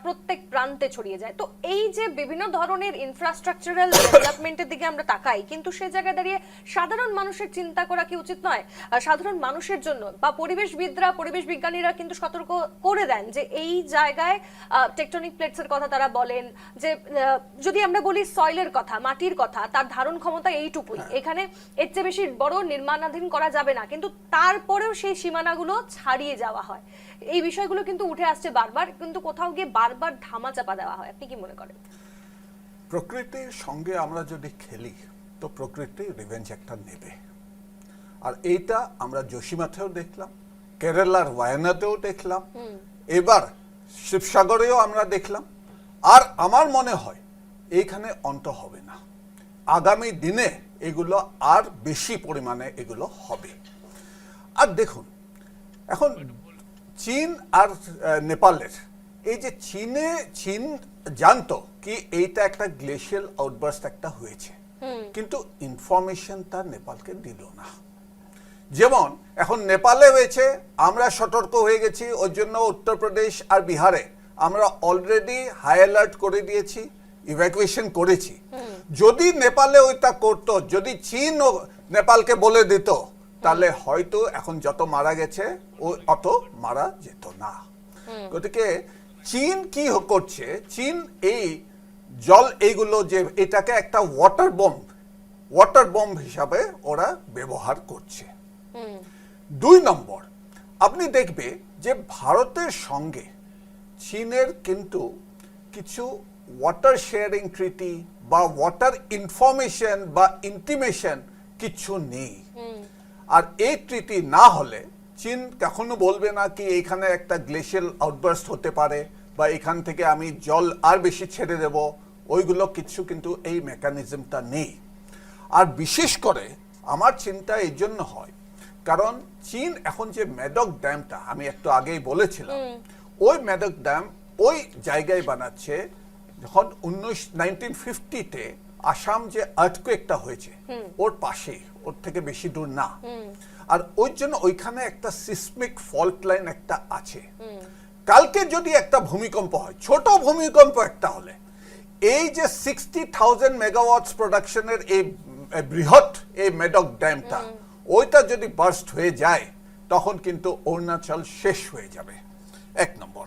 প্রত্যেক প্রান্তে ছড়িয়ে যায়। তো এই যে বিভিন্ন ধরনের ইনফ্রাস্ট্রাকচারাল ডেভেলপমেন্টের দিকে আমরা তাকাই, কিন্তু সে জায়গায় দাঁড়িয়ে সাধারণ মানুষের চিন্তা করা কি উচিত নয়? সাধারণ মানুষের জন্য বা পরিবেশবিদরা, পরিবেশ বিজ্ঞানীরা কিন্তু সতর্ক করে দেন যে এই জায়গায় টেকটনিক প্লেটসের কথা তারা বলেন, যে যদি আমরা বলি সয়েলের কথা, মাটির কথা, তার ধারণ ক্ষমতা এইটুকুই, এখানে এর চেয়ে বেশি বড় নির্মাণাধীন করা যাবে না, কিন্তু তারপরেও সেই সীমানাগুলো ছাড়িয়ে যাওয়া হয়। এই বিষয়গুলো কিন্তু উঠে আসছে বারবার, কিন্তু কোথাও গিয়ে বারবার ধামাচাপা দেওয়া হয়। আপনি কি মনে করেন? প্রকৃতির সঙ্গে আমরা যদি খেলি তো প্রকৃতি রিভেঞ্জ একটা নেবে। আর এইটা আমরা জোশিমাতেও দেখলাম, কেরালার ওয়ায়ানাতেও দেখলাম, এবার শিবসাগরেও আমরা দেখলাম। আর আমার মনে হয় এইখানে অন্ত হবে না, আগামী দিনে এগুলো আর বেশি পরিমাণে এগুলো হবে। আর দেখুন, এখন চীন আর নেপালের এই যে চীন জানতো কি এইটা একটা গ্লেশিয়াল আউটবার্স্ট একটা হয়েছে, কিন্তু ইনফরমেশনটা নেপালকে দিল না। যেমন এখন নেপালে হয়েছে, আমরা সতর্ক হয়ে গেছি, ওর জন্য উত্তরপ্রদেশ আর বিহারে আমরা অলরেডি হাই অ্যালার্ট করে দিয়েছি, ইভ্যাকুয়েশন করেছি। যদি নেপালে ওইটা করতো, যদি চীন ও নেপালকে বলে দিত, তাহলে হয়তো এখন যত মারা গেছে ও অত মারা যেত না। গতিকে চীন কি করছে, চীন এই জল এইগুলো যে এটাকে একটা ওয়াটার বম্ব হিসাবে ওরা ব্যবহার করছে। 2 নম্বর, আপনি দেখবে যে ভারতের সঙ্গে চীনের কিন্তু কিছু ওয়াটার শেয়ারিং ট্রিটি বা ওয়াটার ইনফরমেশন বা ইন্টিমেশন কিছু নেই। আর এই ট্রিটি না হলে চীন কখনো বলবে না কি এখানে একটা গ্লেশিয়াল আউটবার্স্ট হতে পারে বা এখান থেকে আমি জল আর বেশি ছেড়ে দেব, ওইগুলো কিছু কিন্তু এই মেকানিজমটা নেই। আর বিশেষ করে আমার চিন্তা এই জন্য হয়, কারণ চীন এখন যে মেডক ড্যামটা আমি একটু আগেই বলেছিলাম, ওই মেডক ড্যাম ওই জায়গায় বানাচ্ছে যখন 1950-তে আসাম যে আর্থকুয়েকটা হয়েছে ওর পাশে, ওর থেকে বেশি দূর না। আর ওই জন্য ওইখানে একটা সিসমিক ফল্ট লাইন একটা আছে। কালকে যদি একটা ভূমিকম্প হয়, ছোট ভূমিকম্প একটা হলে, এই যে 60,000 মেগাওয়াটস প্রোডাকশনের এই বৃহৎ এই মেডক ড্যামটা, ওইটা যদি বার্স্ট হয়ে যায় তখন কিন্তু অরুণাচল শেষ হয়ে যাবে। 1 নম্বর।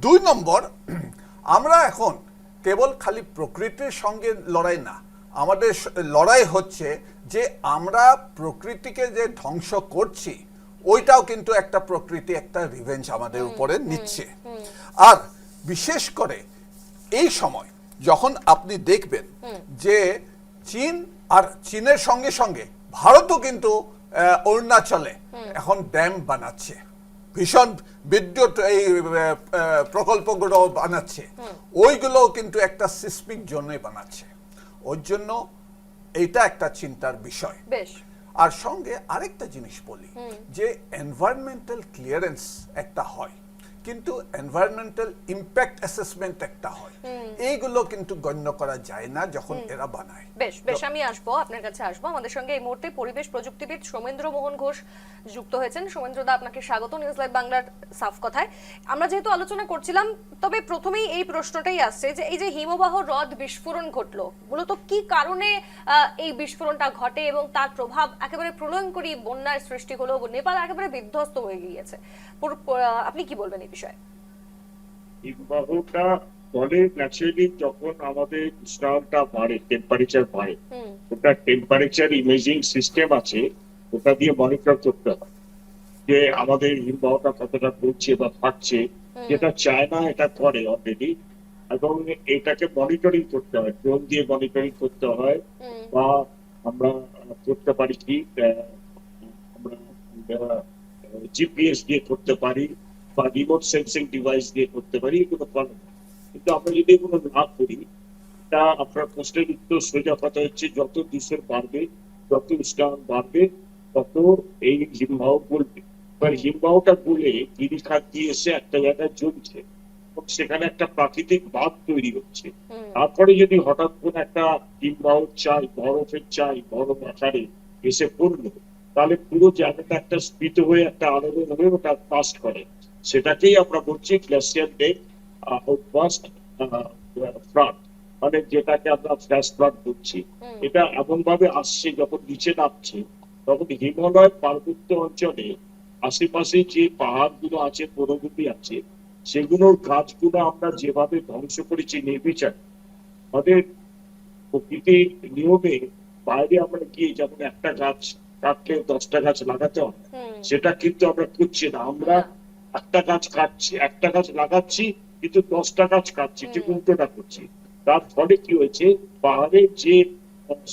2 নম্বর, আমরা এখন কেবল খালি প্রকৃতির সঙ্গে লড়াই না, আমাদের লড়াই হচ্ছে যে আমরা প্রকৃতিকে যে ধ্বংস করছি, ওইটাও কিন্তু একটা প্রকৃতি একটা রিভেঞ্জ আমাদের উপরে নিচ্ছে। আর বিশেষ করে এই সময় যখন আপনি দেখবেন যে চীন আর চীনের সঙ্গে সঙ্গে ভারতও কিন্তু অরুণাচলে এখন ড্যাম বানাচ্ছে, ভীষণ বিদ্যুৎ এই প্রকল্পগুলো বানাচ্ছে, ওইগুলোও কিন্তু একটা সিসমিক জোনে বানাচ্ছে। ওর জন্য এইটা একটা চিন্তার বিষয়। আর সঙ্গে আরেকটা জিনিস বলি, যে এনভায়রনমেন্টাল ক্লিয়ারেন্স একটা হয়, কিন্তু এনভায়রনমেন্টাল ইম্প্যাক্ট অ্যাসেসমেন্ট একটা হয়, এইগুলো কিন্তু গণ্য করা যায় না যখন এরা বানায়। বেশ আমি আসবো, আপনার কাছে আসবো। আমাদের সঙ্গে এই মুহূর্তে পরিবেশ প্রযুক্তিবিদ সৌমেন্দ্র মোহন ঘোষ যুক্ত হয়েছেন। সৌমেন্দ্র দা, আপনাকে স্বাগত নিউজ লাইভ বাংলার সাফ কথায়। আমরা যেহেতু আলোচনা করছিলাম, তবে প্রথমেই এই প্রশ্নটাই আসছে যে এই যে হিমবাহ হ্রদ বিস্ফোরণ ঘটলো, মূলত কি কারণে এই বিস্ফোরণটা ঘটে এবং তার প্রভাব একেবারে প্রলয়ঙ্করী বন্যার সৃষ্টি হলো, নেপাল একেবারে বিধ্বস্ত হয়ে গিয়েছে, আপনি কি বলবেন এই বিষয়ে? হিমবাহটা ফলে ন্যাচারালি যখন আমাদের উষ্ণায়নটা বাড়ে, টেম্পারেচার বাড়ে, ওটা টেম্পারেচার ইমেজিং সিস্টেম আছে, ওটা দিয়ে মনিটর করতে হয় যে আমাদের হিমবাহটা কতটা পড়ছে বা ফাটছে, যেটা চায়না এটা করে অলরেডি, এবং এটাকে মনিটরিং করতে হয়, ড্রোন দিয়ে মনিটরিং করতে হয়, বা আমরা করতে পারি কি আমরা জিপিএস দিয়ে করতে পারি, বা রিমোট সেন্সিং ডিভাইস দিয়ে করতে পারি, এগুলো করে। কিন্তু আমরা যদি এগুলো না করি, তা আপনার প্রশ্নের উত্তর সোজা কথা হচ্ছে, যত দূষণ বাড়বে, যত উষ্ণায়ন বাড়বে, তত এই হিমবাহ গলবে। এবার হিমবাহটা গলে গিরিখাত দিয়ে এসে একটা জায়গায় জমছে এবং সেখানে একটা প্রাকৃতিক বাঁধ তৈরি হচ্ছে। তারপরে যদি হঠাৎ করে একটা হিমবাহ চাই, বরফের চাই, বরফ আকারে এসে পড়লো, তাহলে পুরো জায়গাটা একটা স্ফীত হয়ে একটা আলোড়ন হয়ে ওটা পাস্ট করে। সেটাকেই আমরা বলছি গ্লেসিয়ার ডেক আউটবাস্ট ফ্লাড, মানে যেটাকে আমরা ফ্ল্যাশ ফ্লাড বলছি। এটা এমন ভাবে আসছে, যখন নিচে নামছে তখন হিমালয় পার্বত্য অঞ্চলে আশেপাশে যে পাহাড় গুলো আছে, পর্বতী আছে, সেগুলোর গাছগুলো আমরা যেভাবে ধ্বংস করেছি নির্বিচারে, আমাদের প্রকৃতির নিয়মে বাইরে আমরা গিয়ে যেমন একটা গাছ কাটলে 10টা গাছ লাগাতে হয়, সেটা কিন্তু আমরা করছি না। আমরা একটা গাছ কাটছি, একটা গাছ লাগাচ্ছি, কিন্তু 10টা গাছ কাটছি, ঠিক উল্টোটা করছি। তার ফলে কি হয়েছে, পাহাড়ের যে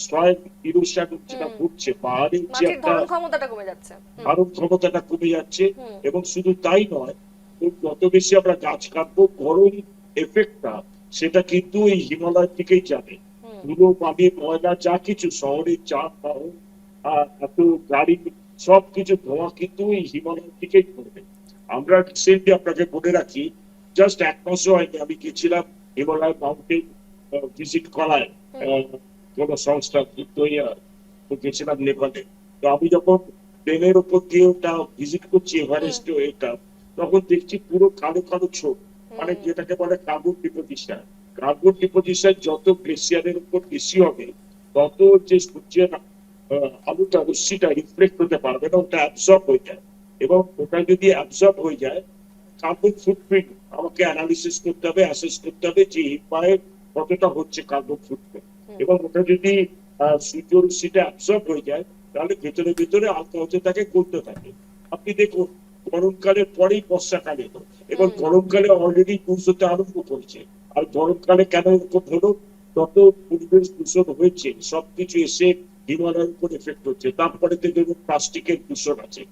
সয়েল ইরোশন যেটা ঘটছে, পাহাড়ের যে মাটির একটা ধারণ ক্ষমতাটা কমে যাচ্ছে। ধারণ ক্ষমতাটা কমে যাচ্ছে। এবং শুধু তাই নয়, যত বেশি আমরা গাছ কাটবো, গরম এফেক্টটা সেটা কিন্তু এই হিমালয়ের দিকেই যাবে। ধুলো, পানি, ময়লা, যা কিছু শহরের যানবাহন, এত গাড়ি, সবকিছু ধোঁয়া কিন্তু এই হিমালয়ের দিকেই পড়বে। আমরা রিসেন্টলি আপনাকে বলে রাখি, জাস্ট 1 মাসও হয়নি আমি গেছিলাম হিমালয় মাউন্টেন ভিজিট করায়, কোন সংস্থা গেছিলাম নেপালে। তো আমি যখন প্লেনের উপর দিয়ে ওটা ভিজিট করছি এভারেস্ট এটা, তখন দেখছি পুরো কালো কালো ছোপ, মানে যেটাকে বলে কার্বন ডিপোজিশন। কার্বন ডিপোজিশন যত গ্লেসিয়ারের উপর বেশি হবে, তত যে সূর্যের আলোটা, রশ্মিটা রিফ্লেক্ট হতে পারবে না, ওটা অ্যাবজর্ব হয়ে যায়। এবং ওটা যদি অ্যাবজর্ব হয়ে যায়, কার্বন ফুটপ্রিন্ট আমাকে অ্যানালিসিস করতে হবে, অ্যাসেস করতে হবে যে হিমালয়ের কতটা হচ্ছে কার্বন ফুটপ্রিন্ট। এবং ওটা যদি সূর্য রশ্মিটা অ্যাবজর্ব হয়ে যায়, তাহলে ভেতরে ভেতরে আলগা হতে থাকে, গলতে থাকে। আপনি দেখুন গরমকালের পরেই বর্ষাকালে এলো, এবং গরমকালে অলরেডি দূষণ আরম্ভ করেছে। আর গরমকালে কেন এরকম হলো, তত পরিবেশ দূষণ হয়েছে, সবকিছু এসে হিমালয়ের উপর এফেক্ট হচ্ছে। তারপরে তো দেখুন প্লাস্টিকের দূষণ আছে,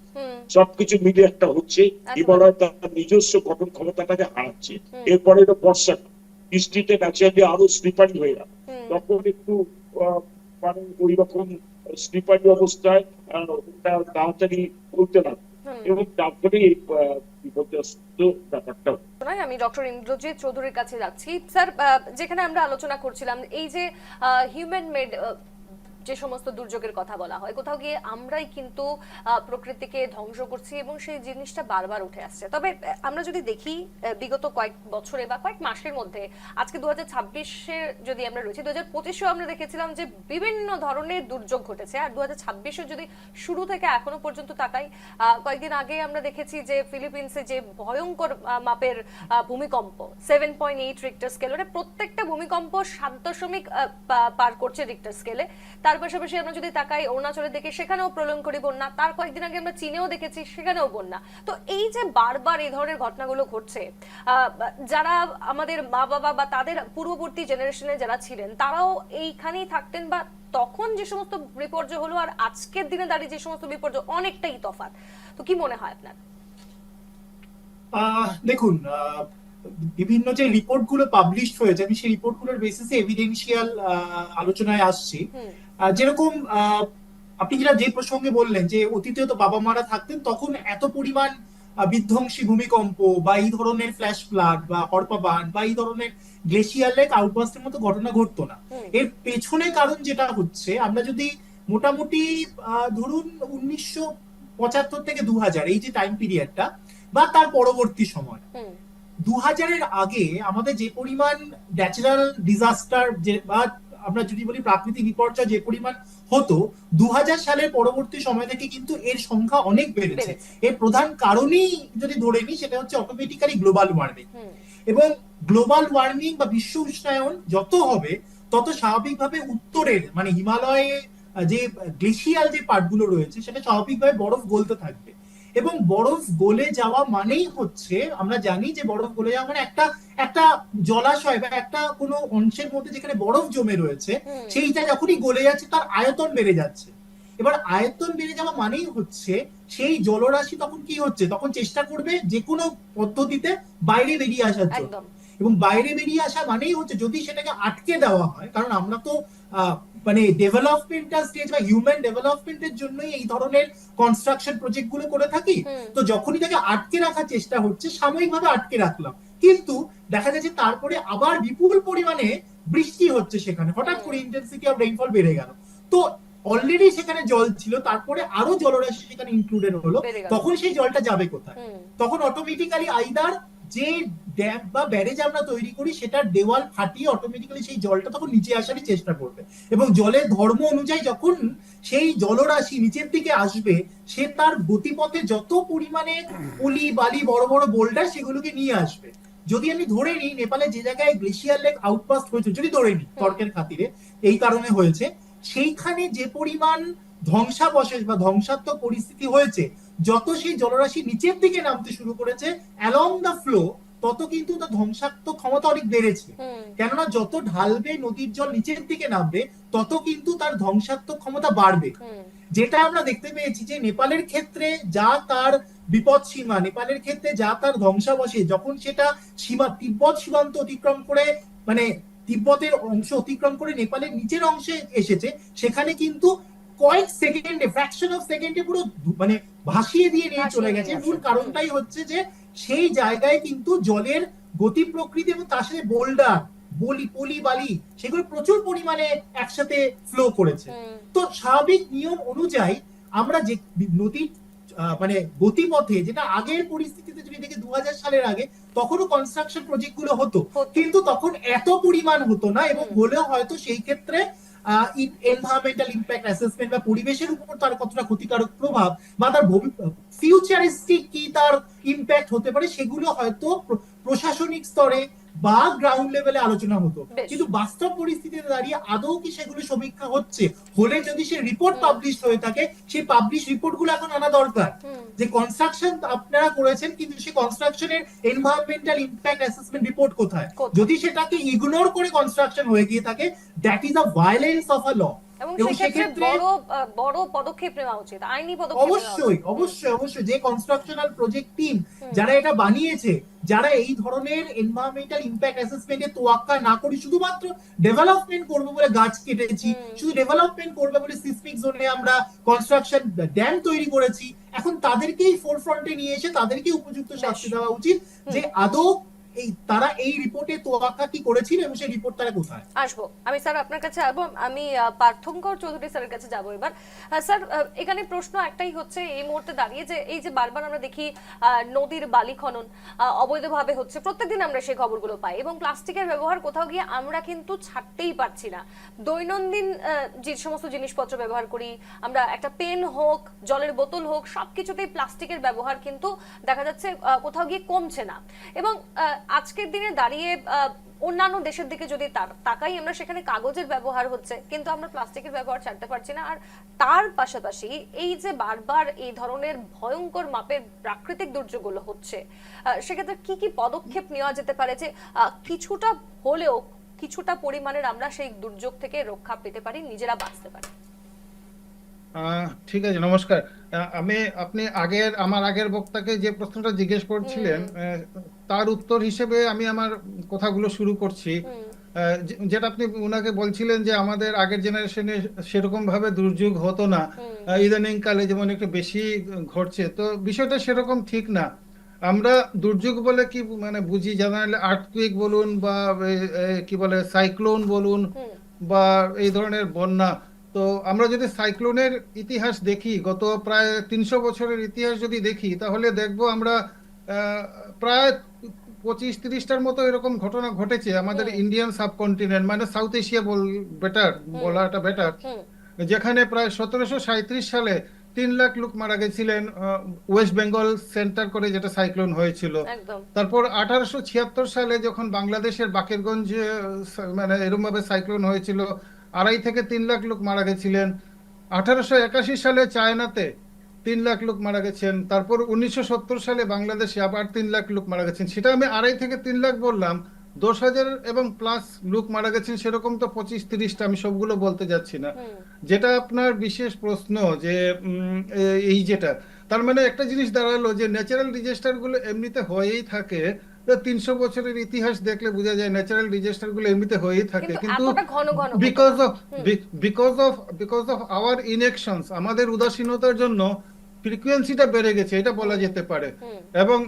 সবকিছু মিলে একটা হচ্ছে, হিমালয় তার নিজস্ব গঠন ক্ষমতাটাকে হারাচ্ছে। এরপরে তো বর্ষাকাল, বৃষ্টিতে ন্যাচারালি আরো স্লিপারি হয়ে গেল, তখন একটু মানে ওই রকম স্লিপারি অবস্থায় ওটা তাড়াতাড়ি বলতে লাগবে, এবং তারপরে এই বিপর্যস্ত ব্যাপারটা। আমি ডক্টর ইন্দ্রজিৎ চৌধুরীর কাছে যাচ্ছি। স্যার, যেখানে আমরা আলোচনা করছিলাম এই যে হিউম্যান মেড যে সমস্ত দুর্যোগের কথা বলা হয়, কোথাও গিয়ে আমরাই কিন্তু প্রকৃতিকে ধ্বংস করছি এবং সেই জিনিসটা বারবার উঠে আসছে। তবে আমরা যদি দেখি বিগত কয়েক বছরে বা কয়েক মাসের মধ্যে, আজকে 2026-এ যদি আমরা রয়েছি, 2025-এও আমরা দেখেছিলাম যে বিভিন্ন ধরনের দুর্যোগ ঘটেছে। আর 2026-এ যদি শুরু থেকে এখনো পর্যন্ত তাকাই, কয়েকদিন আগে আমরা দেখেছি যে ফিলিপিন্সে যে ভয়ঙ্কর মাপের ভূমিকম্প, 7.8 রিক্টার স্কেলে, প্রত্যেকটা ভূমিকম্প 7 পার করছে রিক্টার স্কেলে। তার পাশাপাশি আমরা যদি তাকাই অরুণাচলের দিকে, সেখানেও প্রলয়ঙ্করী বন্যা। তার কয়েকদিন আগে আমরা চীনেও দেখেছি, সেখানেও বন্যা। তো এই যে বারবার এই ধরনের ঘটনাগুলো ঘটছে, যারা আমাদের মা বাবা বা তাদের পূর্ববর্তী জেনারেশনে যারা ছিলেন, তারাও এইখানেই থাকতেন, বা তখন যে সমস্ত বিপর্যয় হলো আর আজকের দিনে দাঁড়িয়ে যে সমস্ত বিপর্যয়, অনেকটাই তফাৎ। তো কি মনে হয় আপনার? দেখুন, বিভিন্ন যে রিপোর্ট গুলো পাবলিশ হয়েছে, আমি সেই রিপোর্ট গুলোর বেসিসে এভিডেন্সিয়াল আলোচনায় আসছি। যেরকম আপনি যে প্রসঙ্গে বললেন যে অতীতে তো বাবা মারা থাকতেন, তখন এত পরিমাণ বিধ্বংসী ভূমিকম্প বা এই ধরনের ফ্ল্যাশ ফ্লাড বা হড়পা বাঁধ বা এই ধরনের গ্লেশিয়ার লেক আউটবাস্টের মতো ঘটনা ঘটতো না। এর পেছনে কারণ যেটা হচ্ছে, আমরা যদি মোটামুটি ধরুন 1975 থেকে 2000 এই যে টাইম পিরিয়ডটা বা তার পরবর্তী সময়, 2000-এর আগে আমাদের যে পরিমাণ ন্যাচারাল ডিজাস্টার বা আমরা যদি বলি প্রাকৃতিক বিপর্যয় যে পরিমাণ হতো, 2000 সালের পরবর্তী সময় থেকে কিন্তু এর সংখ্যা অনেক বেড়েছে। এর প্রধান কারণই যদি ধরে নিই, সেটা হচ্ছে অটোমেটিক্যালি গ্লোবাল ওয়ার্মিং। এবং গ্লোবাল ওয়ার্মিং বা বিশ্ব উষ্ণায়ন যত হবে, তত স্বাভাবিকভাবে উত্তরের মানে হিমালয়ে যে গ্লেশিয়াল যে পার্টগুলো রয়েছে, সেটা স্বাভাবিকভাবে বরফ গলতে থাকবে। এবং বরফ গলে যাওয়া মানেই হচ্ছে, আমরা জানি যে বরফ গলে যাওয়া মানে একটা জলাশয় বা একটা কোনো অংশের মধ্যে যেখানে বরফ জমে রয়েছে, সেইটা যখনই গলে যাচ্ছে তার আয়তন বেড়ে যাচ্ছে। এবার আয়তন বেড়ে যাওয়া মানেই হচ্ছে সেই জলরাশি তখন কি হচ্ছে, তখন চেষ্টা করবে যে কোনো পদ্ধতিতে বাইরে বেরিয়ে আসার জন্য। এবং বাইরে বেরিয়ে আসা মানেই হচ্ছে যদি সেটাকে আটকে দেওয়া হয়, কারণ আমরা তো মানে ডেভেলপমেন্টাল স্টেজ বা হিউম্যান ডেভেলপমেন্টের জন্যই এই ধরনের কনস্ট্রাকশন প্রজেক্ট গুলো করে থাকি। তো যখনই তাকে আটকে রাখার চেষ্টা হচ্ছে, সাময়িকভাবে আটকে রাখলাম, কিন্তু দেখা যাচ্ছে তারপরে আবার বিপুল পরিমাণে বৃষ্টি হচ্ছে, সেখানে হঠাৎ করে ইন্টেন্সিটি অফ রেইনফল বেড়ে গেল। তো অলরেডি সেখানে জল ছিল, তারপরে আরো জলরাশি সেখানে ইনক্লুডেড হলো, বেড়ে গেল। তখন সেই জলটা যাবে কোথায়? তখন অটোমেটিক্যালি আইদার যে ড্যাম বা ব্যারেজ আমরা তৈরি করি সেটার দেওয়াল ফাটিয়ে অটোমেটিক্যালি সেই জলটা তখন নিচে আসারই চেষ্টা করবে, এবং জলের ধর্ম অনুযায়ী যখন সেই জলরাশি নিচের দিকে আসবে, সে তার গতিপথে যত পরিমাণে পলি বালি বড় বড় বোল্ডার সেগুলোকে নিয়ে আসবে। যদি আমি ধরে নিই নেপালে যে জায়গায় গ্লেশিয়ার লেক আউটপাস্ট হয়েছে, যদি ধরে নিই তর্কের খাতিরে এই কারণে হয়েছে, সেইখানে যে পরিমাণ ধ্বংসাবশেষ বা ধ্বংসাত্মক পরিস্থিতি হয়েছে, যত সেই জলরাশি নিচের দিকে নামতে শুরু করেছে অ্যালং দ্য ফ্লো, তত কিন্তু তার ধ্বংসাত্মক ক্ষমতা অনেক বেড়েছে। কেননা যত ঢালবে নদীর জল নিচের দিকে নামবে, তত কিন্তু তার ধ্বংসাত্মক ক্ষমতা বাড়বে। যেটা আমরা দেখতে পেয়েছি যে নেপালের ক্ষেত্রে যা তার বিপদ সীমা, নেপালের ক্ষেত্রে যা তার ধ্বংসাবশেষ, যখন সেটা সীমা তিব্বত সীমান্ত অতিক্রম করে, মানে তিব্বতের অংশ অতিক্রম করে নেপালের নিচের অংশে এসেছে, সেখানে কিন্তু কয়েক সেকেন্ডে, ফ্র্যাকশন অফ সেকেন্ডে পুরো মানে ভাসিয়ে দিয়ে নিয়ে চলে গেছে। মূল কারণটাই হচ্ছে যে সেই জায়গায় কিন্তু জলের গতি প্রকৃতি এবং তার সাথে বোল্ডার পলি বালি সেগুলো প্রচুর পরিমাণে একসাথে ফ্লো করেছে। তো স্বাভাবিক নিয়ম অনুযায়ী আমরা যে নদীর মানে গতিপথে, যেটা আগের পরিস্থিতিতে যদি দেখি 2000 সালের আগে, তখনও কনস্ট্রাকশন প্রজেক্ট গুলো হতো, কিন্তু তখন এত পরিমাণ হতো না, এবং হলেও হয়তো সেই ক্ষেত্রে এনভায়রনমেন্টাল ইম্প্যাক্ট অ্যাসেসমেন্ট বা পরিবেশের উপর তার কতটা ক্ষতিকারক প্রভাব বা তার ফিউচারিস্টিক কি তার ইম্প্যাক্ট হতে পারে, সেগুলো হয়তো প্রশাসনিক স্তরে বা গ্রাউন্ড লেভেলে আলোচনা হতো। কিন্তু বাস্তব পরিস্থিতিতে দাঁড়িয়ে আদৌ কি সেগুলো সমীক্ষা হচ্ছে? হলে যদি সে রিপোর্ট পাবলিশ হয়ে থাকে, সেই পাবলিশ রিপোর্ট গুলো এখন আনা দরকার, যে কনস্ট্রাকশন আপনারা করেছেন, কিন্তু সেই কনস্ট্রাকশনের এনভায়রনমেন্টাল ইম্প্যাক্ট অ্যাসেসমেন্ট রিপোর্ট কোথায়? যদি সেটাকে ইগনোর করে কনস্ট্রাকশন হয়ে গিয়ে থাকে, that is a violence of a law. এবং সেক্ষেত্রে বড় পদক্ষেপ নেওয়া উচিত, আইনি পদক্ষেপ। অবশ্যই অবশ্যই অবশ্যই যে কনস্ট্রাকশনাল প্রজেক্ট টিম যারা এটা বানিয়েছে, যারা এই ধরনের এনভায়রনমেন্টাল ইম্প্যাক্ট অ্যাসেসমেন্টে তোয়াক্কা না করি শুধুমাত্র ডেভেলপমেন্ট করবে বলে গাছ কেটেছি, শুধু ডেভেলপমেন্ট করবে বলে সিসমিক জোনে আমরা কনস্ট্রাকশন ড্যাম তৈরি করেছি, এখন তাদেরকেই ফোরফ্রন্টে নিয়ে এসে তাদেরকে উপযুক্ত শাস্তি দেওয়া উচিত, যে আদৌ এই তারা এই রিপোর্টে তোয়াক্কা কি করেছিল এবং সেই রিপোর্ট তারা কোথায়। আসবো আমি স্যার আপনার কাছে, আমি পার্থঙ্কর চৌধুরী স্যারের কাছে যাব এবার। স্যার, এখানে প্রশ্ন একটাই হচ্ছে এই মুহূর্তে দাঁড়িয়ে, যে এই যে বারবার আমরা দেখি নদীর বালি খনন অবৈধভাবে হচ্ছে, প্রত্যেকদিন আমরা সেই খবরগুলো পাই, এবং প্লাস্টিকের ব্যবহার কোথাও গিয়ে আমরা কিন্তু ছাড়তেই পারছি না। দৈনন্দিন যে সমস্ত জিনিসপত্র ব্যবহার করি আমরা, একটা পেন হোক, জলের বোতল হোক, সবকিছুতেই প্লাস্টিকের ব্যবহার কিন্তু দেখা যাচ্ছে কোথাও গিয়ে কমছে না। এবং আজকের দিনে দাঁড়িয়ে অন্যান্য দেশের দিকে যদি তাকাই আমরা, সেখানে কাগজের ব্যবহার হচ্ছে, কিন্তু আমরা প্লাস্টিকের ব্যবহার ছাড়তে পারছি না। আর তার পাশাপাশি এই যে বারবার এই ধরনের ভয়ঙ্কর মাপের প্রাকৃতিক দুর্যোগগুলো হচ্ছে, সেক্ষেত্রে কি কি পদক্ষেপ নেওয়া যেতে পারে, যে কিছুটা হলেও কিছুটা পরিমাণের আমরা সেই দুর্যোগ থেকে রক্ষা পেতে পারি, নিজেরা বাঁচতে পারি? ঠিক আছে, নমস্কার। আপনি আমার আগের বক্তাকে যে প্রশ্নটা জিজ্ঞেস করছিলেন, তার উত্তর হিসেবে আমি আমার কথাগুলো শুরু করছি। যেটা আপনি উনাকে বলছিলেন যে আমাদের আগের জেনারেশনে সেরকম ভাবে দুর্যোগ হতো না, ইদানিং কালে যেমন একটু বেশি ঘটছে, তো বিষয়টা সেরকম ঠিক না। আমরা দুর্যোগ বলে কি মানে বুঝি, জানালে আর্থকুইক বলুন বা কি বলে সাইক্লোন বলুন বা এই ধরনের বন্যা। তো আমরা যদি সাইক্লোনের ইতিহাস দেখি, গত প্রায় 300 বছরের ইতিহাস যদি দেখি, তাহলে দেখবো আমরা প্রায় 25-30টার মতো এরকম ঘটনা ঘটেছে আমাদের ইন্ডিয়ান সাবকন্টিনেন্ট, মানে সাউথ এশিয়া বলাটা বেটার, যেখানে প্রায় 1737 সালে 3 লাখ লোক মারা গেছিলেন, ওয়েস্ট বেঙ্গল সেন্টার করে যেটা সাইক্লোন হয়েছিল। তারপর 1876 সালে যখন বাংলাদেশের বাকেরগঞ্জ মানে এরকম ভাবে সাইক্লোন হয়েছিল, 2.5 থেকে 3 লাখ লোক মারা গেছিলেন। 1881 সালে চায়নাতে 3 লাখ লোক মারা গেছেন। তারপর 1970 সালে বাংলাদেশে আবার 3 লাখ লোক মারা গেছেন। সেটা আমি 2.5 থেকে 3 লাখ বললাম, 10,000 এবং প্লাস লোক মারা গেছেন সেরকম তো 25-30টা, আমি সবগুলো বলতে যাচ্ছি না। যেটা আপনার বিশেষ প্রশ্ন যে এই যেটা, তার মানে একটা জিনিস দাঁড়ালো যে ন্যাচারাল ডিজাস্টার গুলো এমনিতে হয়েই থাকে, 300 বছরের ইতিহাস দেখলে বোঝা যায় ন্যাচারাল ডিজাস্টার গুলো এমনিতে হয়েই থাকে, কিন্তু কিন্তু এতটা ঘন ঘন হতো বিকজ অফ আওয়ার ইনঅ্যাকশনস, আমাদের উদাসীনতার জন্য ফ্রিকোয়েন্সিটা বেড়ে গেছে, এটা বলা যেতে পারে। এবং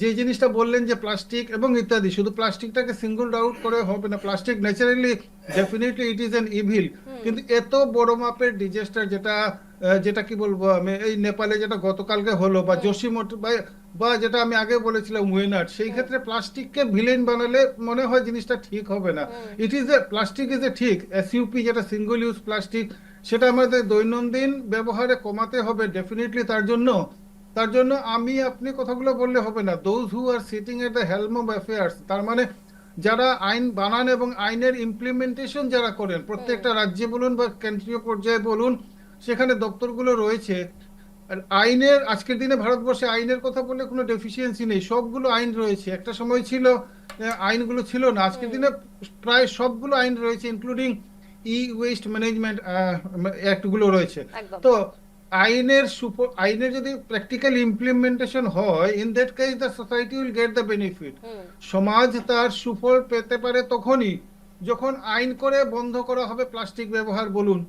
যে জিনিসটা বললেন যে প্লাস্টিক এবং ইত্যাদি, শুধু প্লাস্টিকটাকে সিঙ্গল আউট করে হবে না, plastic naturally definitely it is an evil, কিন্তু এত বড় মাপের ডিজাস্টার যেটা কি বলবো আমি, এই নেপালে যেটা গতকালকে হলো, বা জোশিমোটো বা যেটা আমি আগে বলেছিলাম ওয়েনাড, সেই ক্ষেত্রে প্লাস্টিককে ভিলেন বানালে মনে হয় জিনিসটা ঠিক হবে না। It is a plastic is a ঠিক এসইউপি, যেটা সিঙ্গল ইউজ প্লাস্টিক, সেটা আমাদের দৈনন্দিন ব্যবহারে কমাতে হবে ডেফিনেটলি। তার জন্য আমি আপনি কথাগুলো বললে হবে না, those who are sitting at the helm of affairs, তার মানে যারা আইন বানান এবং আইনের ইমপ্লিমেন্টেশন যারা করেন, প্রত্যেকটা রাজ্যে বলুন বা কেন্দ্রীয় পর্যায়ে বলুন, সেখানে দপ্তরগুলো রয়েছে। আর আইনের, আজকের দিনে ভারতবর্ষে আইনের কথা বললে কোনো ডেফিসিয়েন্সি নেই, সবগুলো আইন রয়েছে। একটা সময় ছিল আইনগুলো ছিল না, আজকের দিনে প্রায় সবগুলো আইন রয়েছে, ইনক্লুডিং ই ওয়েস্ট ম্যানেজমেন্ট অ্যাক্টগুলো রয়েছে। একদম। তো আইনের যদি প্র্যাকটিক্যাল ইমপ্লিমেন্টেশন হয়, in that case the society will get the benefit. সমাজ তার সুফল পেতে পারে তখনই যখন আইন করে বন্ধ করা হবে প্লাস্টিক ব্যবহার বলুন,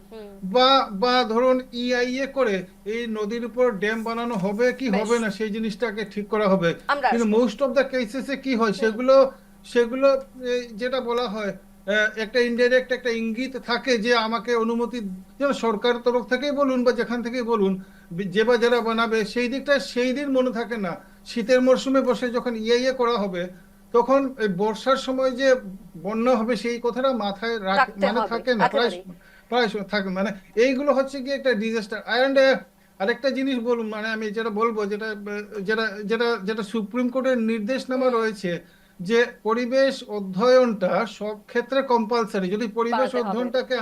বা ধরুন ইআইএ করে এই নদীর উপর ড্যাম বানানো হবে কি হবে না সেই জিনিসটাকে ঠিক করা হবে। আমরা কিন্তু মোস্ট অফ দ্য কেসেসে কি হয়, সেগুলো যেটা বলা হয় একটা ইনডাইরেক্ট একটা ইঙ্গিত থাকে যে আমাকে অনুমতি, যেন সরকার তরফ থেকেই বলুন বা যেখান থেকেই বলুন, যে বা যারা বানাবে সেই দিকটা সেই দিন মনে থাকে না। শীতের মরশুমে বসে যখন ইয়ে করা হবে, তখন এই বর্ষার সময় যে বন্যা হবে সেই কথাটা মাথায় রাখতে মানে হবে, থাকে না, প্রায় প্রায় থাকে। মানে এইগুলো হচ্ছে কি একটা ডিজাস্টার। অ্যান্ড আরেকটা জিনিস বলুন, মানে আমি যেটা বলবো, যেটা যেটা যেটা যেটা সুপ্রিম কোর্টের নির্দেশনামা রয়েছে, যে পরিবেশ অধ্যয়নটা সব ক্ষেত্রে কম্পালসারি। যদি পরিবেশ বাড়াতে হবে। অধ্যয়নটাকে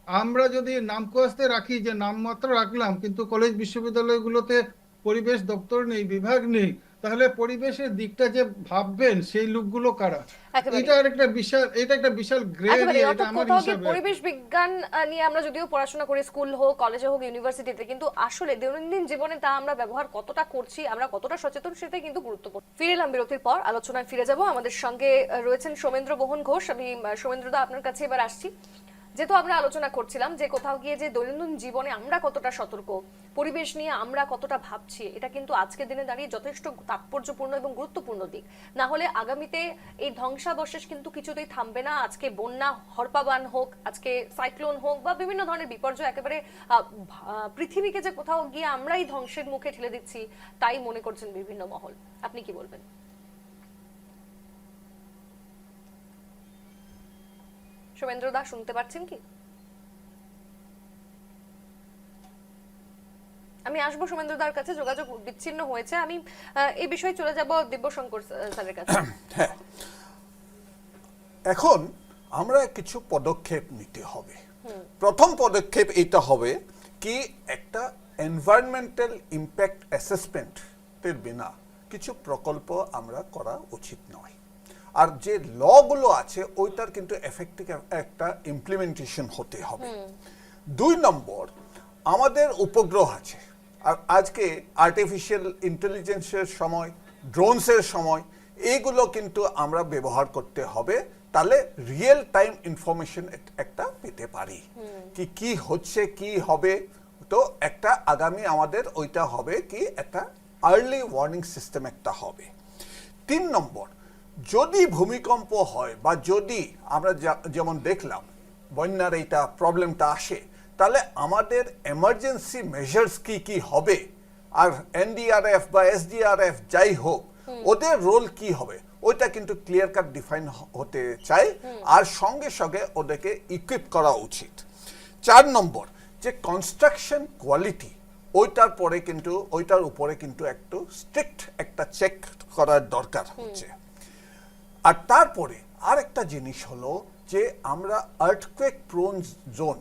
আমরা যদি নামকাস্তে রাখি, যে নামমাত্র রাখলাম, কিন্তু কলেজ বিশ্ববিদ্যালয়গুলোতে পরিবেশ দপ্তর নেই, বিভাগ নেই, তাহলে পরিবেশের দিকটা যে ভাববেন সেই লোকগুলো কারা? একেবারে। এটা একটা বিশাল গ্রে একেবারে, এরিয়া, এটা অর্থাৎ আমার কোথাও গিয়ে হিসাবে। পরিবেশ বিজ্ঞান নিয়ে আমরা যদিও পড়াশোনা করি, স্কুল হোক, কলেজে হোক, ইউনিভার্সিটিতে, কিন্তু আসলে দৈনন্দিন জীবনে তা আমরা ব্যবহার কতটা করছি, আমরা কতটা সচেতন, সেটাই কিন্তু গুরুত্বপূর্ণ। ফিরে এলাম বিরতির পর, আলোচনায় ফিরে যাব। আমাদের সঙ্গে রয়েছেন সৌমেন্দ্র মোহন ঘোষ। আমি সৌমেন্দ্রদা আপনার কাছে এবার আসছি। যেহেতু আমরা আলোচনা করছিলাম যে কোথাও গিয়ে যে দৈনন্দিন জীবনে আমরা কতটা সতর্ক, পরিবেশ নিয়ে আমরা কতটা ভাবছি, এটা কিন্তু আজকের দিনে দাঁড়িয়ে যথেষ্ট তাৎপর্যপূর্ণ এবং গুরুত্বপূর্ণ দিক। না হলে আগামীতে এই ধ্বংসাবশেষ কিন্তু কিছুতেই থামবে না। আজকে বন্যা, হরপাবান হোক, আজকে সাইক্লোন হোক, বা বিভিন্ন ধরনের বিপর্যয়, একেবারে পৃথিবীকে যে কোথাও গিয়ে আমরাই ধ্বংসের মুখে ঠেলে দিচ্ছি, তাই মনে করছেন বিভিন্ন মহল। আপনি কি বলবেন? সৌমেন্দ্র দা শুনতে পাচ্ছেন কি? আমি আসবো সৌমেন্দ্র দার কাছে, যোগাযোগ বিচ্ছিন্ন হয়েছে। আমি এই বিষয়ে চলে যাব দিব্যশঙ্কর স্যারের কাছে। হ্যাঁ, এখন আমরা কিছু পদক্ষেপ নিতে হবে। প্রথম পদক্ষেপ এটা হবে কি, একটা এনভায়রনমেন্টাল ইম্প্যাক্ট অ্যাসেসমেন্টের বিনা কিছু প্রকল্প আমরা করা উচিত নয়। আর যে লগুলো আছে ওইটার কিন্তু এফেক্টিভ একটা ইমপ্লিমেন্টেশন হতে হবে। 2 নম্বর, আমাদের উপগ্রহ আছে, আর আজকে আর্টিফিশিয়াল ইন্টেলিজেন্সের সময়, ড্রোনসের সময়, এইগুলো কিন্তু আমরা ব্যবহার করতে হবে, তাহলে রিয়েল টাইম ইনফরমেশন একটা পেতে পারি কি হচ্ছে কি হবে। তো একটা আগামী আমাদের ওইটা হবে কি, একটা আর্লি ওয়ার্নিং সিস্টেম একটা হবে। 3 নম্বর, যদি ভূমিকম্প হয় বা যদি আমরা যেমন দেখলাম বন্যার এইটা প্রবলেমটা আসে, তাহলে আমাদের এমার্জেন্সি মেজার্স কি হবে, আর এনডিআরএফ বা এসডিআরএফ যাই হোক, ওদের রোল কি হবে, ওইটা কিন্তু ক্লিয়ার কাট ডিফাইন হতে চাই, আর সঙ্গে সঙ্গে ওদেরকে ইকুইপ করা উচিত। 4 নম্বর, যে কনস্ট্রাকশন কোয়ালিটি, ওইটার উপরে কিন্তু একটু স্ট্রিক্ট একটা চেক করার দরকার হচ্ছে। আর তারপরে আরেকটা জিনিস হলো যে আমরা আর্থকুয়েক প্রোন জোন,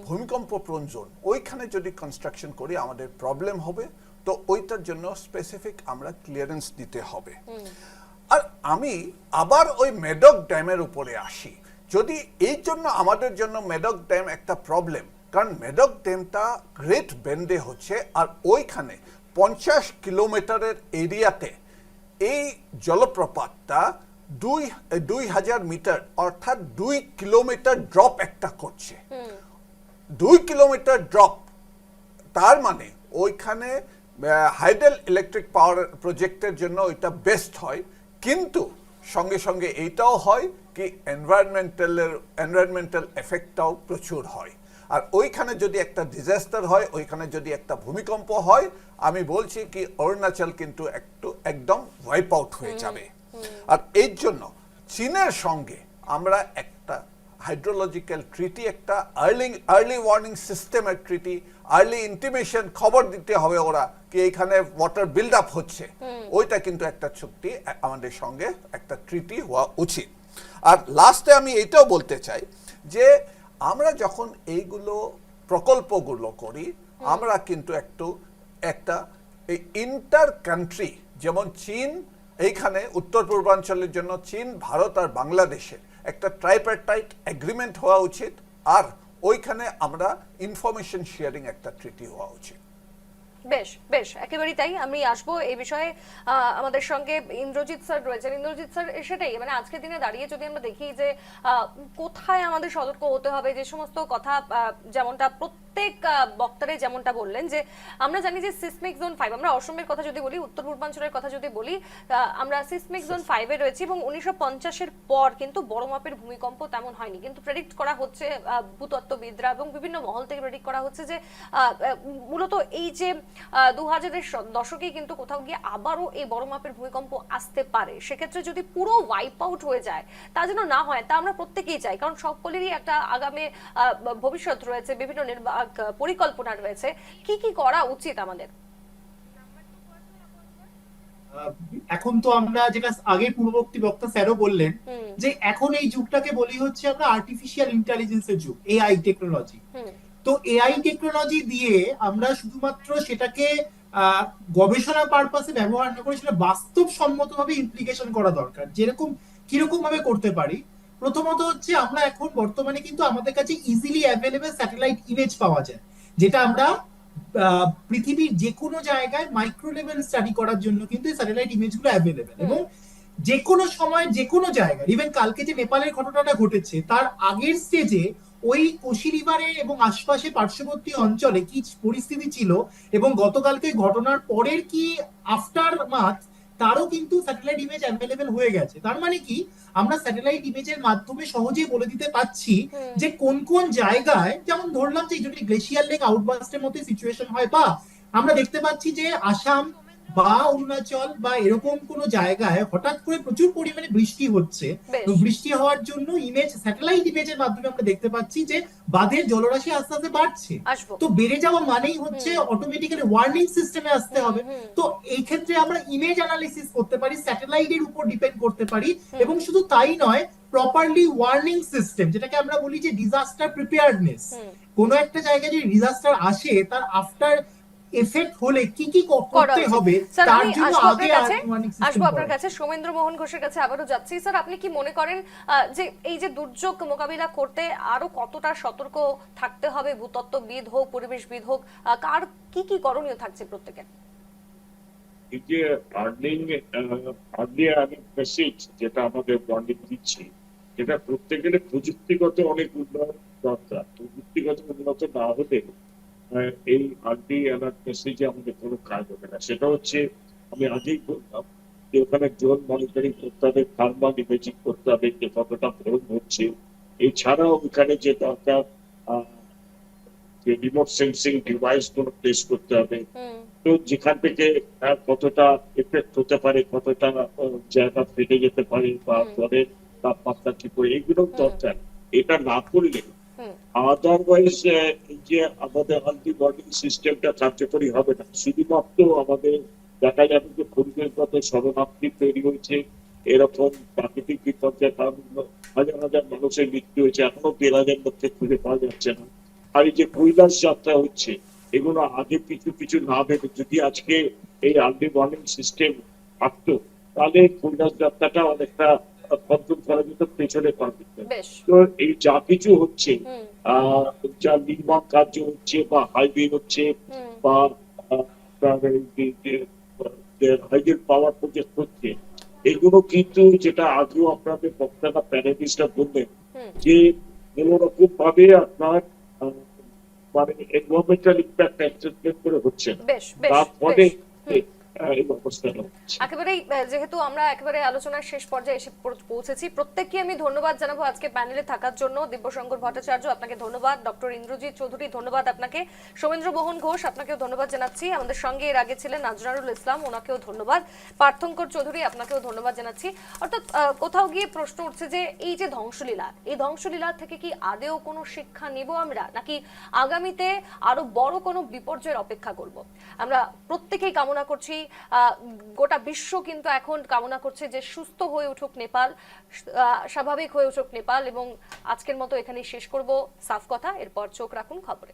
ভূমিকম্প প্রোন জোন, ওইখানে যদি কনস্ট্রাকশন করি আমাদের প্রবলেম হবে, তো ওইটার জন্য স্পেসিফিক আমরা ক্লিয়ারেন্স দিতে হবে। আর আমি আবার ওই মেডক ড্যামের উপরে আসি। যদি এই জন্য আমাদের জন্য মেডক ড্যাম একটা প্রবলেম, কারণ মেডক ড্যামটা গ্রেট বেন্ডে হচ্ছে, আর ওইখানে 50 কিলোমিটারের এরিয়াতে এই জলপ্রপাতটা 2000 মিটার অর্থাৎ 2 কিলোমিটার ড্রপ একটা করছে। 2 কিলোমিটার ড্রপ, তার মানে ওইখানে হাইডেল ইলেকট্রিক পাওয়ার প্রজেক্টের জন্য ওইটা বেস্ট হয়, কিন্তু সঙ্গে সঙ্গে এইটাও হয় কি এনভায়রনমেন্টাল এফেক্টটাও প্রচুর হয়। আর ওইখানে যদি একটা ডিজাস্টার হয়, ওইখানে যদি একটা ভূমিকম্প হয়, আমি বলছি কি অরুণাচল কিন্তু একদম ওয়াইপ আউট হয়ে যাবে। আর এর জন্য চীনের সঙ্গে আমরা একটা হাইড্রোলজিক্যাল ট্রিটি, একটা আর্লি ওয়ার্নিং সিস্টেমের ট্রিটি, আর্লি ইন্টিমেশন খবর দিতে হবে ওরা কি এইখানে ওয়াটার বিল্ড আপ হচ্ছে, ওইটা কিন্তু একটা চুক্তি আমাদের সঙ্গে একটা ট্রিটি হওয়া উচিত। আর লাস্টে আমি এটাও বলতে চাই যে আমরা যখন এইগুলো প্রকল্পগুলো করি, আমরা কিন্তু একটা এই ইন্টার কান্ট্রি, যেমন চীন, এইখানে উত্তর পূর্বাঞ্চলের জন্য চীন, ভারত আর বাংলাদেশের একটা ট্রাইপারটাইট এগ্রিমেন্ট হওয়া উচিত, আর ওইখানে আমরা ইনফরমেশন শেয়ারিং একটা ট্রিটি হওয়া উচিত। বেশ বেশ, একেবারেই তাই। আমি আসবো এই বিষয়ে। আমাদের সঙ্গে ইন্দ্রজিৎ স্যার রয়েছেন। ইন্দ্রজিৎ স্যার, সেটাই মানে আজকের দিনে দাঁড়িয়ে যদি আমরা দেখি যে কোথায় আমাদের সতর্ক হতে হবে, যে সমস্ত কথা যেমনটা প্রত্যেক বক্তারে যেমনটা বললেন, যে আমরা জানি যে সিসমিক জোন 5, আমরা অসমের কথা যদি বলি, উত্তর পূর্বাঞ্চলের কথা যদি বলি, আমরা সিসমিক জোন 5-এ রয়েছি, এবং 1950-এর পর কিন্তু বড় মাপের ভূমিকম্প তেমন হয়নি। কিন্তু প্রেডিক্ট করা হচ্ছে, ভূতত্ত্ববিদরা এবং বিভিন্ন মহল থেকে প্রেডিক্ট করা হচ্ছে যে মূলত এই যে 2000-এর দশকেই কিন্তু কোথাও গিয়ে আবারও এই বড় মাপের ভূমিকম্প আসতে পারে। সেক্ষেত্রে যদি পুরো ওয়াইপ আউট হয়ে যায়, তা যেন না হয়, তা আমরা প্রত্যেকেই চাই, কারণ সকলেরই একটা আগামী ভবিষ্যৎ রয়েছে, বিভিন্ন পরিকল্পনা রয়েছে। কি কি করা উচিত আমাদের? এখন তো আমরা যেটা আগে পূর্ববর্তী বক্তা স্যারও বললেন যে এখন এই যুগটাকে বলি হচ্ছে আমরা আর্টিফিশিয়াল ইন্টেলিজেন্সের যুগ, এআই টেকনোলজি। তো এআই টেকনোলজি দিয়ে আমরা শুধুমাত্র সেটাকে গবেষণা পারপাসে ব্যবহার না করে সেটা বাস্তবসম্মতভাবে ইমপ্লিকেশন করা দরকার। যেরকম কিরকম ভাবে করতে পারি, প্রথমত হচ্ছে আমরা এখন বর্তমানে কিন্তু আমাদের কাছে ইজিলি অ্যাভেলেবল স্যাটেলাইট ইমেজ পাওয়া যায়, যেটা আমরা পৃথিবীর যে কোনো জায়গায় মাইক্রো লেভেল স্টাডি করার জন্য কিন্তু এই স্যাটেলাইট ইমেজগুলো অ্যাভেলেবল, এবং যে কোনো সময় যে কোনো জায়গায়, ইভেন কালকে যে নেপালের ঘটনাটা ঘটেছে তার আগের স্টেজে ওই কোশি রিভারে এবং আশপাশে পার্শ্ববর্তী অঞ্চলে কি পরিস্থিতি ছিল এবং গতকালকে ঘটনার পরের কি আফটার মাথ, তারও কিন্তু স্যাটেলাইট ইমেজ অ্যাভেলেবল হয়ে গেছে। তার মানে কি আমরা স্যাটেলাইট ইমেজের মাধ্যমে সহজেই বলে দিতে পাচ্ছি যে কোন কোন জায়গায়, যেমন ধরলাম যে যদি গ্লেশিয়ার লেক আউটবাস্টের মতো সিচুয়েশন হয়, বা আমরা দেখতে পাচ্ছি যে আসাম বা অরুণাচল বা এরকম কোন জায়গায় হঠাৎ করে প্রচুর পরিমাণে বৃষ্টি হচ্ছে, তো বৃষ্টি হওয়ার জন্য ইমেজ, স্যাটেলাইট ইমেজের মাধ্যমে আমরা দেখতে পাচ্ছি যে বাঁধের জলরাশি আস্তে আস্তে বাড়ছে। তো বেড়ে যাওয়া মানেই হচ্ছে অটোমেটিক্যালি ওয়ার্নিং সিস্টেমে আসতে হবে। তো এই ক্ষেত্রে আমরা ইমেজ অ্যানালিসিস করতে পারি, স্যাটেলাইটের উপর ডিপেন্ড করতে পারি, এবং শুধু তাই নয়, প্রপারলি ওয়ার্নিং সিস্টেম, যেটাকে আমরা বলি যে ডিজাস্টার প্রিপেয়ারনেস। কোনো একটা জায়গায় যদি ডিজাস্টার আসে, তার আফটার এফেক্ট হলে কি কি করতে হবে, তার জন্য আগে আসবো আপনার কাছে। সৌমেন্দ্র মোহন ঘোষের কাছে আবারও যাচ্ছি। স্যার, আপনি কি মনে করেন যে এই যে দুর্যোগ মোকাবিলা করতে আরো কতটা সতর্ক থাকতে হবে, ভূতত্ত্ববিদ হোক, পরিবেশবিদ হোক, কার কি কি করণীয় থাকছে প্রত্যেকের? এই যে আর্লি মেসেজ যেটা আমাদের ওয়ার্নিং দিচ্ছি, এটা প্রত্যেকের প্রযুক্তিগত অনেক উন্নয়ন দরকার। প্রযুক্তিগত উন্নত না হলে এই আর্লি অ্যালার্ট মেসেজে আমাদের কোনো কাজ হবে না। সেটা হচ্ছে, আমি আগেই বললাম যে ওখানে ড্রোন মনিটরিং করতে হবে, থার্মাল ইমেজিং করতে হবে যে কতটা ভ্রমণ হচ্ছে। এছাড়াও ওখানে যে দরকার যে রিমোট সেন্সিং ডিভাইস গুলো প্লেস করতে হবে, তো যেখান থেকে কতটা এফেক্ট হতে পারে, কতটা জায়গা ফেটে যেতে পারে, বা জলের তাপমাত্রা কি করে, এগুলো দরকার। এটা না করলে আদারওয়াইজ যে আমাদের আর্লি ওয়ার্নিং সিস্টেমটা কার্যকরী হবে না। শুধুমাত্র আমাদের দেখা যাবে যে পরিবেশগত শরণার্থী তৈরি হয়েছে, এরকম প্রাকৃতিক বিপর্যয়ের কারণে হাজার হাজার মানুষের মৃত্যু হয়েছে, এখনো 13,000 লোককে খুঁজে পাওয়া যাচ্ছে না। আর এই যে কৈলাস যাত্রা হচ্ছে, এগুলো আগে কিছু না ভেবে যদি আজকে এই আর্লি ওয়ার্নিং সিস্টেম থাকতো, তাহলে কৈলাস যাত্রাটা অনেকটা কন্ট্রোল করা যেত, পেছনে পারবে। তো এই যা কিছু হচ্ছে, যা নির্মাণ কার্য হচ্ছে বা হাইওয়ে হচ্ছে বা হাইড্রোজেন পাওয়ার প্রজেক্ট হচ্ছে, এগুলো কিন্তু যেটা আগেও আপনাদের বক্তারা প্যানেলিস্টরা বললেন যে কোনোরকম ভাবে আপনার মানে এনভায়রনমেন্টাল ইম্প্যাক্ট অ্যাসেসমেন্ট করে হচ্ছে না। বেশ বেশ তার ফলে বেশ। এই অবস্থাটা হচ্ছে। একেবারেই যেহেতু আমরা একেবারে আলোচনার শেষ পর্যায়ে এসে পৌঁছেছি, প্রত্যেককে আমি ধন্যবাদ জানাবো আজকে প্যানেলে থাকার জন্য। দিব্যশঙ্কর ভট্টাচার্য, আপনাকে ধন্যবাদ। ডক্টর ইন্দ্রজিৎ চৌধুরী, ধন্যবাদ আপনাকে। সৌমেন্দ্র মোহন ঘোষ, আপনাকেও ধন্যবাদ জানাচ্ছি। আমাদের সঙ্গে এর আগে ছিলেন নাজরানুল ইসলাম, ওনাকেও ধন্যবাদ। পার্থঙ্কর চৌধুরী, আপনাকেও ধন্যবাদ জানাচ্ছি। অর্থাৎ কোথাও গিয়ে প্রশ্ন উঠছে যে এই যে ধ্বংসলীলা, এই ধ্বংসলীলা থেকে কি আদেও কোনো শিক্ষা নেব আমরা, নাকি আগামীতে আরো বড় কোনো বিপর্যয়ের অপেক্ষা করব? আমরা প্রত্যেকেই কামনা করছি, গোটা বিশ্ব কিন্তু এখন কামনা করছে যে সুস্থ হয়ে উঠুক নেপাল, স্বাভাবিক হয়ে উঠুক নেপাল। এবং আজকের মতো এখানেই শেষ করব সাফ কথা। এরপর চোখ রাখুন খবরে।